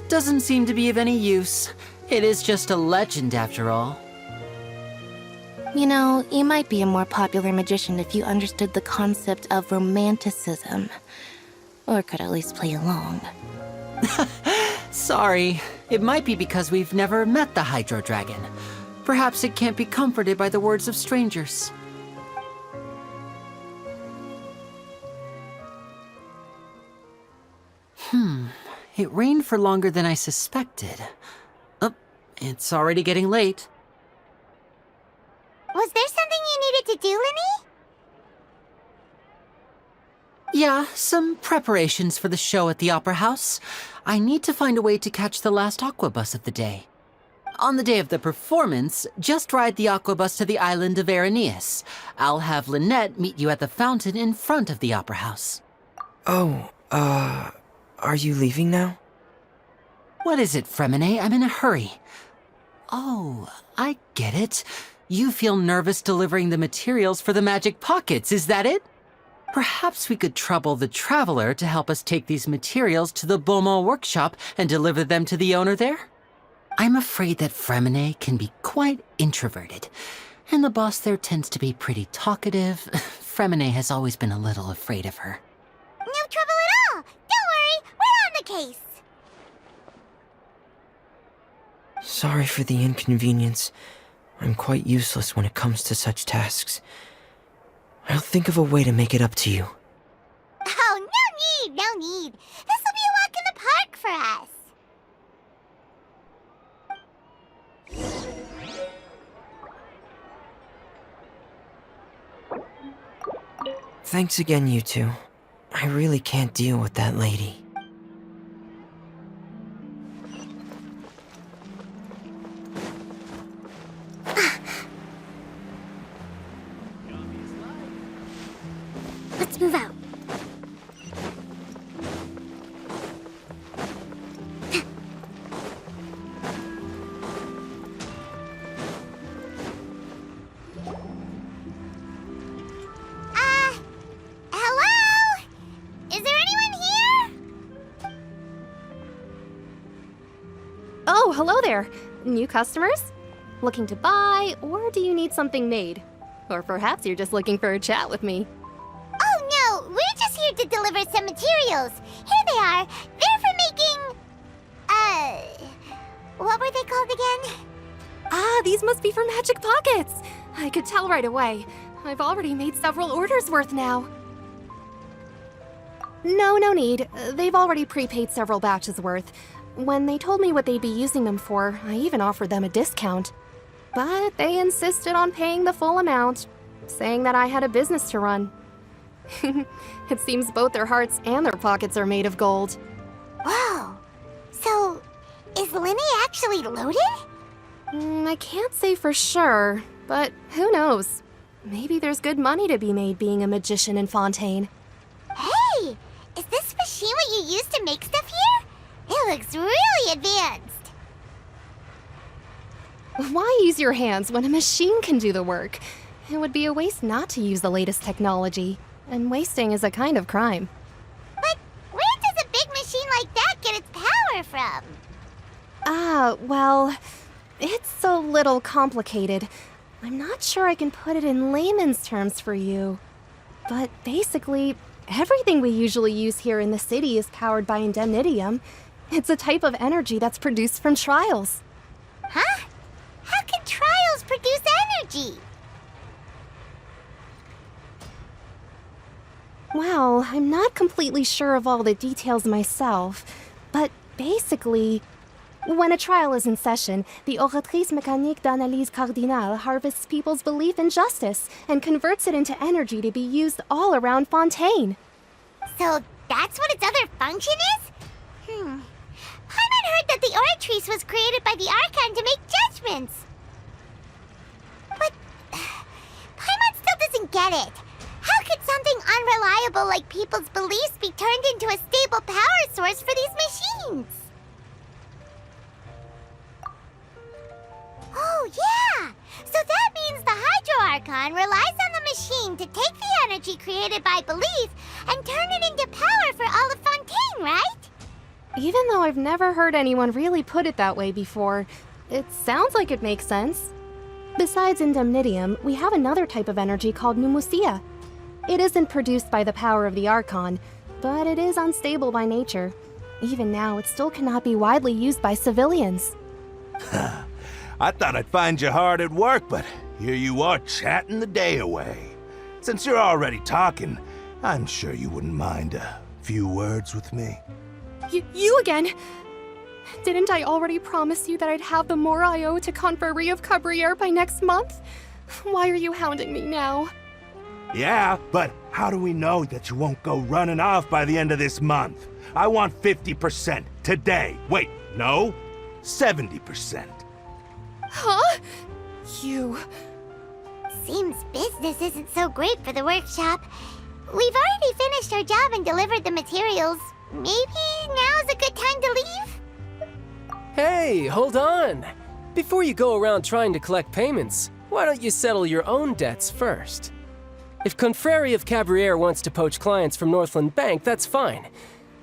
Doesn't seem to be of any use. It is just a legend after all. You know, you might be a more popular magician if you understood the concept of romanticism. Or could at least play along. Sorry. It might be because we've never met the Hydro Dragon. Perhaps it can't be comforted by the words of strangers. It rained for longer than I suspected. Oh, it's already getting late. Was there something you needed to do, Linny? Yeah, some preparations for the show at the Opera House. I need to find a way to catch the last aqua bus of the day. On the day of the performance, just ride the aqua bus to the island of Araneus. I'll have Lynette meet you at the fountain in front of the Opera House. Oh, are you leaving now? What is it, Fremine? I'm in a hurry. Oh, I get it. You feel nervous delivering the materials for the magic pockets, is that it? Perhaps we could trouble the Traveler to help us take these materials to the Beaumont workshop and deliver them to the owner there? I'm afraid that Fremine can be quite introverted, and the boss there tends to be pretty talkative. Fremine has always been a little afraid of her. No trouble at all! Don't worry, we're on the case! Sorry for the inconvenience. I'm quite useless when it comes to such tasks. I'll think of a way to make it up to you. Oh, no need! This will be a walk in the park for us! Thanks again, you two. I really can't deal with that lady. Let's move out. Hello? Is there anyone here? Oh, hello there. New customers? Looking to buy, or do you need something made? Or perhaps you're just looking for a chat with me. Oh no, we're just here to deliver some materials. Here they are. They're for making... what were they called again? Ah, these must be for magic pockets. I could tell right away. I've already made several orders worth now. No need. They've already prepaid several batches worth. When they told me what they'd be using them for, I even offered them a discount. But they insisted on paying the full amount, saying that I had a business to run. It seems both their hearts and their pockets are made of gold. Whoa. So, is Linny actually loaded? I can't say for sure, but who knows? Maybe there's good money to be made being a magician in Fontaine. Hey! Is this machine what you use to make stuff here? It looks really advanced. Why use your hands when a machine can do the work? It would be a waste not to use the latest technology, and wasting is a kind of crime. But where does a big machine like that get its power from? Well, it's a little complicated. I'm not sure I can put it in layman's terms for you. But basically, everything we usually use here in the city is powered by indemnitium. It's a type of energy that's produced from trials. Huh? How can trials produce energy? Well, I'm not completely sure of all the details myself, but basically, when a trial is in session, the Oratrice Mécanique d'Analyse Cardinale harvests people's belief in justice and converts it into energy to be used all around Fontaine. So that's what its other function is? Paimon heard that the Oratrice was created by the Archon to make judgments. don't get it. How could something unreliable like people's beliefs be turned into a stable power source for these machines? Oh, yeah! So that means the Hydro Archon relies on the machine to take the energy created by belief and turn it into power for all of Fontaine, right? Even though I've never heard anyone really put it that way before, it sounds like it makes sense. Besides indemnitium, we have another type of energy called pneumosia. It isn't produced by the power of the Archon, but it is unstable by nature. Even now, it still cannot be widely used by civilians. I thought I'd find you hard at work, but here you are chatting the day away. Since you're already talking, I'm sure you wouldn't mind a few words with me. You again? Didn't I already promise you that I'd have the more I owe to Confrérie of Cabriere by next month? Why are you hounding me now? Yeah, but how do we know that you won't go running off by the end of this month? I want 50% today. Wait, no, 70%. Huh? You... Seems business isn't so great for the workshop. We've already finished our job and delivered the materials. Maybe now's a good time to leave? Hey, hold on! Before you go around trying to collect payments, why don't you settle your own debts first? If Confrérie of Cabriere wants to poach clients from Northland Bank, that's fine.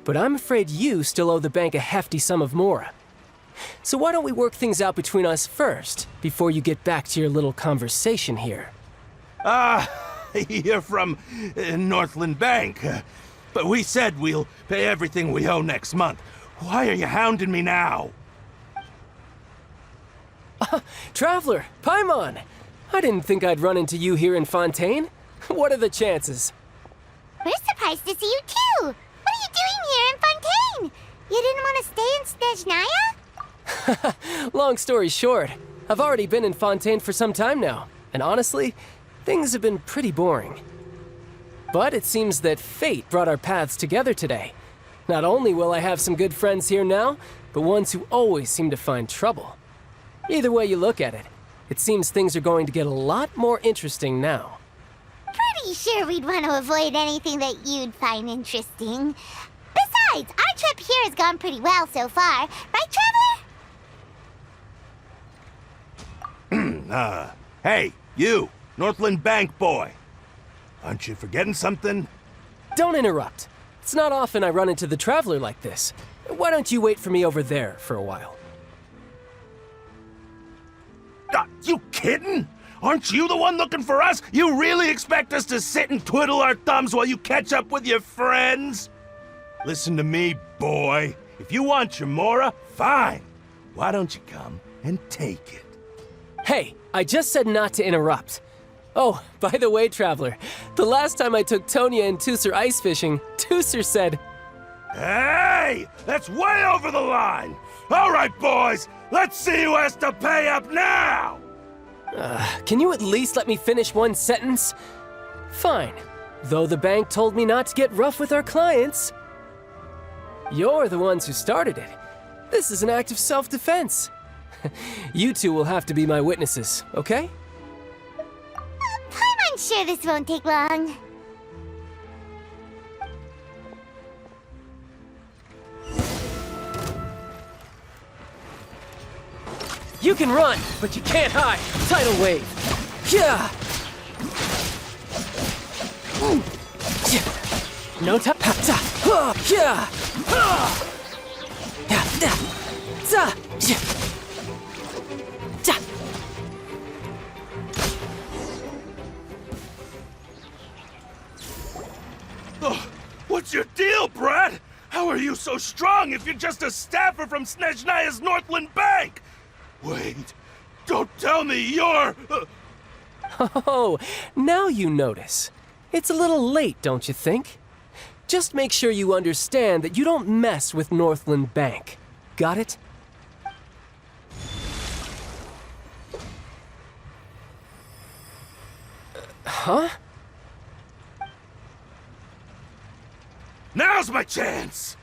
But I'm afraid you still owe the bank a hefty sum of mora. So why don't we work things out between us first, before you get back to your little conversation here? You're from Northland Bank. But we said we'll pay everything we owe next month. Why are you hounding me now? Traveler, Paimon! I didn't think I'd run into you here in Fontaine. What are the chances? We're surprised to see you too! What are you doing here in Fontaine? You didn't want to stay in Snezhnaya? Long story short, I've already been in Fontaine for some time now, and honestly, things have been pretty boring. But it seems that fate brought our paths together today. Not only will I have some good friends here now, but ones who always seem to find trouble. Either way you look at it, it seems things are going to get a lot more interesting now. Pretty sure we'd want to avoid anything that you'd find interesting. Besides, our trip here has gone pretty well so far, right, Traveler? Hey, you, Northland Bank boy. Aren't you forgetting something? Don't interrupt. It's not often I run into the Traveler like this. Why don't you wait for me over there for a while? You kidding? Aren't you the one looking for us? You really expect us to sit and twiddle our thumbs while you catch up with your friends? Listen to me, boy. If you want your mora, fine. Why don't you come and take it? Hey, I just said not to interrupt. Oh, by the way, Traveler, the last time I took Tonya and Tusser ice fishing, Tusser said... Hey! That's way over the line! All right, boys, let's see who has to pay up now! Can you at least let me finish one sentence? Fine. Though the bank told me not to get rough with our clients. You're the ones who started it. This is an act of self-defense. You two will have to be my witnesses, okay? I'm sure this won't take long. You can run, but you can't hide. Tidal wave. Yeah. No tap. Yeah. Oh, what's your deal, Brad? How are you so strong if you're just a staffer from Snezhnaya's Northland Bank? Wait, don't tell me you're... Oh, now you notice. It's a little late, don't you think? Just make sure you understand that you don't mess with Northland Bank. Got it? Huh? Now's my chance!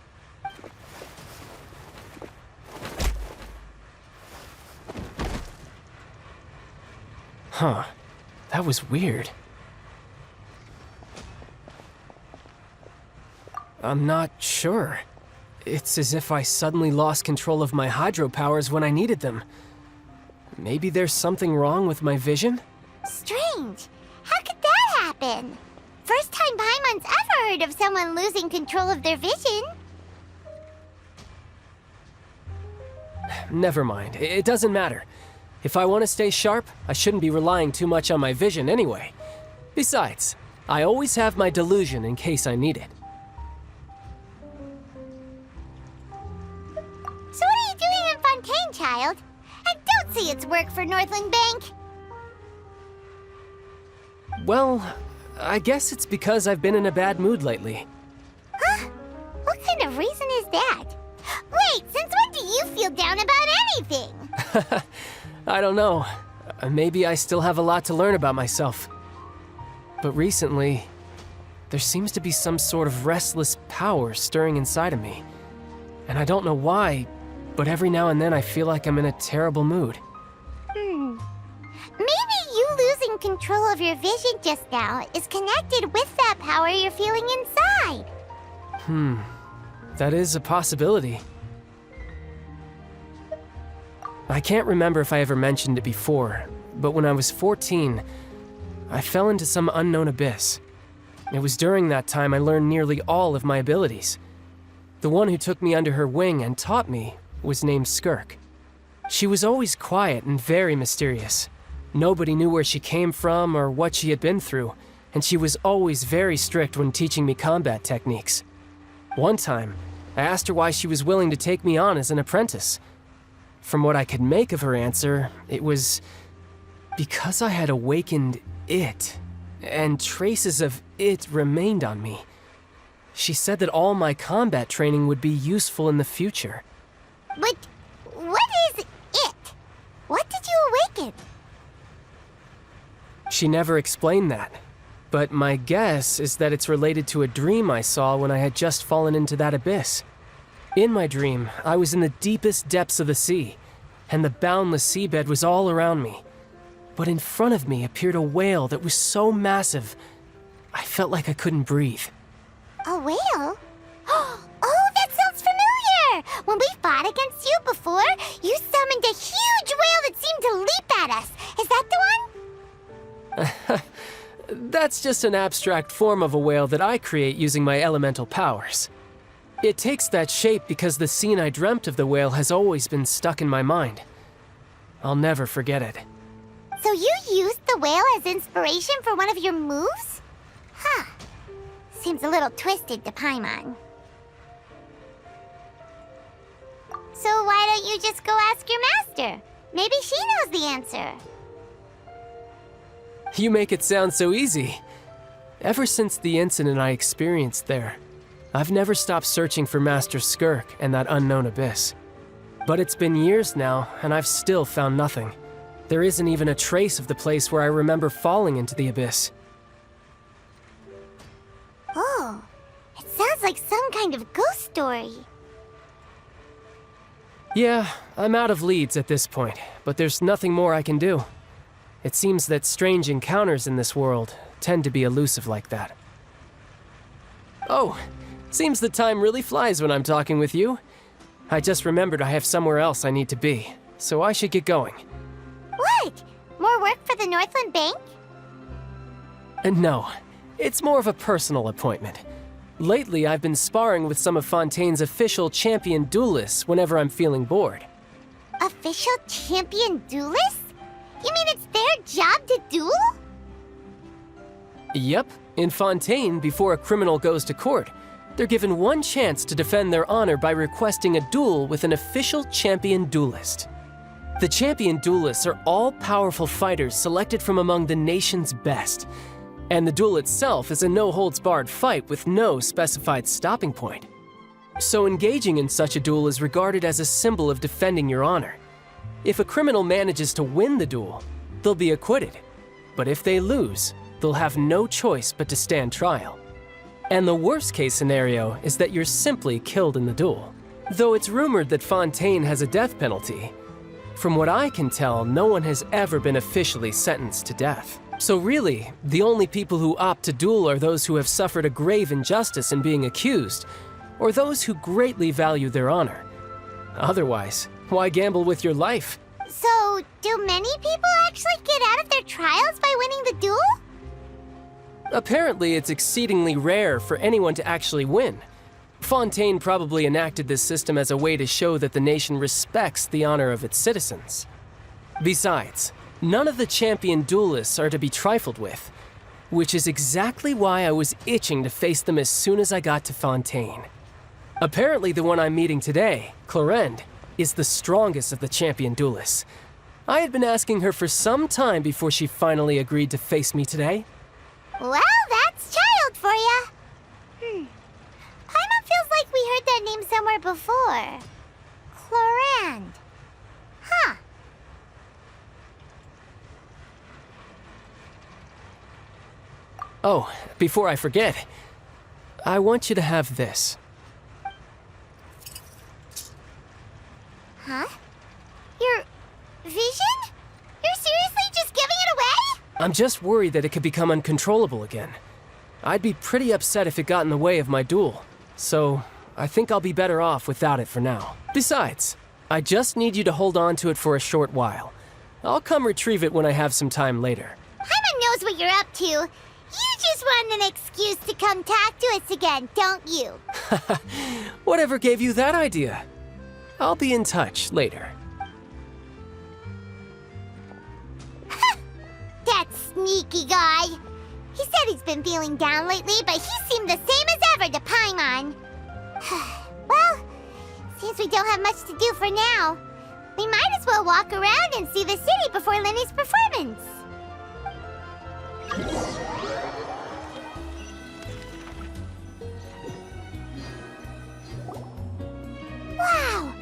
Huh. That was weird. I'm not sure. It's as if I suddenly lost control of my hydro powers when I needed them. Maybe there's something wrong with my vision? Strange. How could that happen? First time Paimon's ever heard of someone losing control of their vision. Never mind. It doesn't matter. If I want to stay sharp, I shouldn't be relying too much on my vision anyway. Besides, I always have my delusion in case I need it. So what are you doing in Fontaine, child? I don't see it's work for Northland Bank. Well, I guess it's because I've been in a bad mood lately. Huh? What kind of reason is that? Wait, since when do you feel down about anything? I don't know. Maybe I still have a lot to learn about myself. But recently, there seems to be some sort of restless power stirring inside of me. And I don't know why, but every now and then I feel like I'm in a terrible mood. Maybe you losing control of your vision just now is connected with that power you're feeling inside. That is a possibility. I can't remember if I ever mentioned it before, but when I was 14, I fell into some unknown abyss. It was during that time I learned nearly all of my abilities. The one who took me under her wing and taught me was named Skirk. She was always quiet and very mysterious. Nobody knew where she came from or what she had been through, and she was always very strict when teaching me combat techniques. One time, I asked her why she was willing to take me on as an apprentice. From what I could make of her answer, it was because I had awakened it, and traces of it remained on me. She said that all my combat training would be useful in the future. But what is it? What did you awaken? She never explained that, but my guess is that it's related to a dream I saw when I had just fallen into that abyss. In my dream, I was in the deepest depths of the sea, and the boundless seabed was all around me. But in front of me appeared a whale that was so massive, I felt like I couldn't breathe. A whale? Oh, that sounds familiar! When we fought against you before, you summoned a huge whale that seemed to leap at us. Is that the one? That's just an abstract form of a whale that I create using my elemental powers. It takes that shape because the scene I dreamt of the whale has always been stuck in my mind. I'll never forget it. So you used the whale as inspiration for one of your moves? Huh. Seems a little twisted to Paimon. So why don't you just go ask your master? Maybe she knows the answer. You make it sound so easy. Ever since the incident I experienced there, I've never stopped searching for Master Skirk and that unknown abyss. But it's been years now, and I've still found nothing. There isn't even a trace of the place where I remember falling into the abyss. Oh, it sounds like some kind of ghost story. Yeah, I'm out of leads at this point, but there's nothing more I can do. It seems that strange encounters in this world tend to be elusive like that. Oh, seems the time really flies when I'm talking with you. I just remembered I have somewhere else I need to be, so I should get going. What? More work for the Northland Bank? No, it's more of a personal appointment. Lately, I've been sparring with some of Fontaine's official champion duelists whenever I'm feeling bored. Official champion duelists? You mean it's their job to duel? Yep. In Fontaine, before a criminal goes to court, they're given one chance to defend their honor by requesting a duel with an official champion duelist. The champion duelists are all-powerful fighters selected from among the nation's best, and the duel itself is a no-holds-barred fight with no specified stopping point. So engaging in such a duel is regarded as a symbol of defending your honor. If a criminal manages to win the duel, they'll be acquitted. But if they lose, they'll have no choice but to stand trial. And the worst-case scenario is that you're simply killed in the duel. Though it's rumored that Fontaine has a death penalty, from what I can tell, no one has ever been officially sentenced to death. So really, the only people who opt to duel are those who have suffered a grave injustice in being accused, or those who greatly value their honor. Otherwise, why gamble with your life? So, do many people actually get out of their trials by winning the duel? Apparently, it's exceedingly rare for anyone to actually win. Fontaine probably enacted this system as a way to show that the nation respects the honor of its citizens. Besides, none of the champion duelists are to be trifled with, which is exactly why I was itching to face them as soon as I got to Fontaine. Apparently, the one I'm meeting today, Clorinde, is the strongest of the champion duelists. I had been asking her for some time before she finally agreed to face me today. Well, that's child for ya. Paimon feels like we heard that name somewhere before. Clorinde. Huh. Oh, before I forget, I want you to have this. Huh? Your vision? You're seriously just giving it away? I'm just worried that it could become uncontrollable again. I'd be pretty upset if it got in the way of my duel, so I think I'll be better off without it for now. Besides, I just need you to hold on to it for a short while. I'll come retrieve it when I have some time later. Paimon knows what you're up to. You just want an excuse to come talk to us again, don't you? Whatever gave you that idea? I'll be in touch later. That sneaky guy. He said he's been feeling down lately, but he seemed the same as ever to Paimon. Well, seems we don't have much to do for now. We might as well walk around and see the city before Lenny's performance. Wow!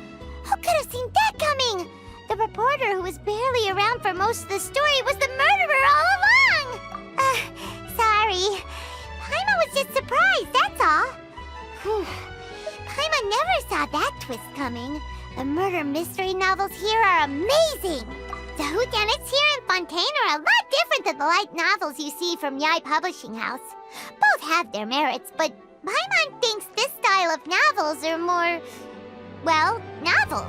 Who could have seen that coming? The reporter who was barely around for most of the story was the murderer all along! Sorry. Paimon was just surprised, that's all. Whew. Paimon never saw that twist coming. The murder mystery novels here are amazing! The whodunits here in Fontaine are a lot different than the light novels you see from Yai Publishing House. Both have their merits, but Paimon thinks this style of novels are more, well, novel.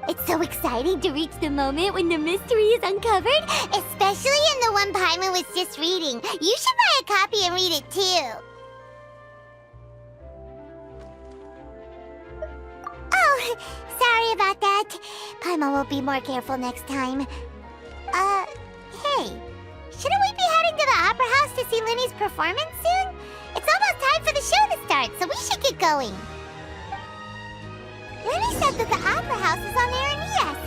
It's so exciting to reach the moment when the mystery is uncovered, especially in the one Paimon was just reading. You should buy a copy and read it too. Oh, sorry about that. Paimon will be more careful next time. Hey, shouldn't we be heading to the Opera House to see Lenny's performance soon? It's almost time for the show to start, so we should get going. Lenny said that the Opera House is on Araneias.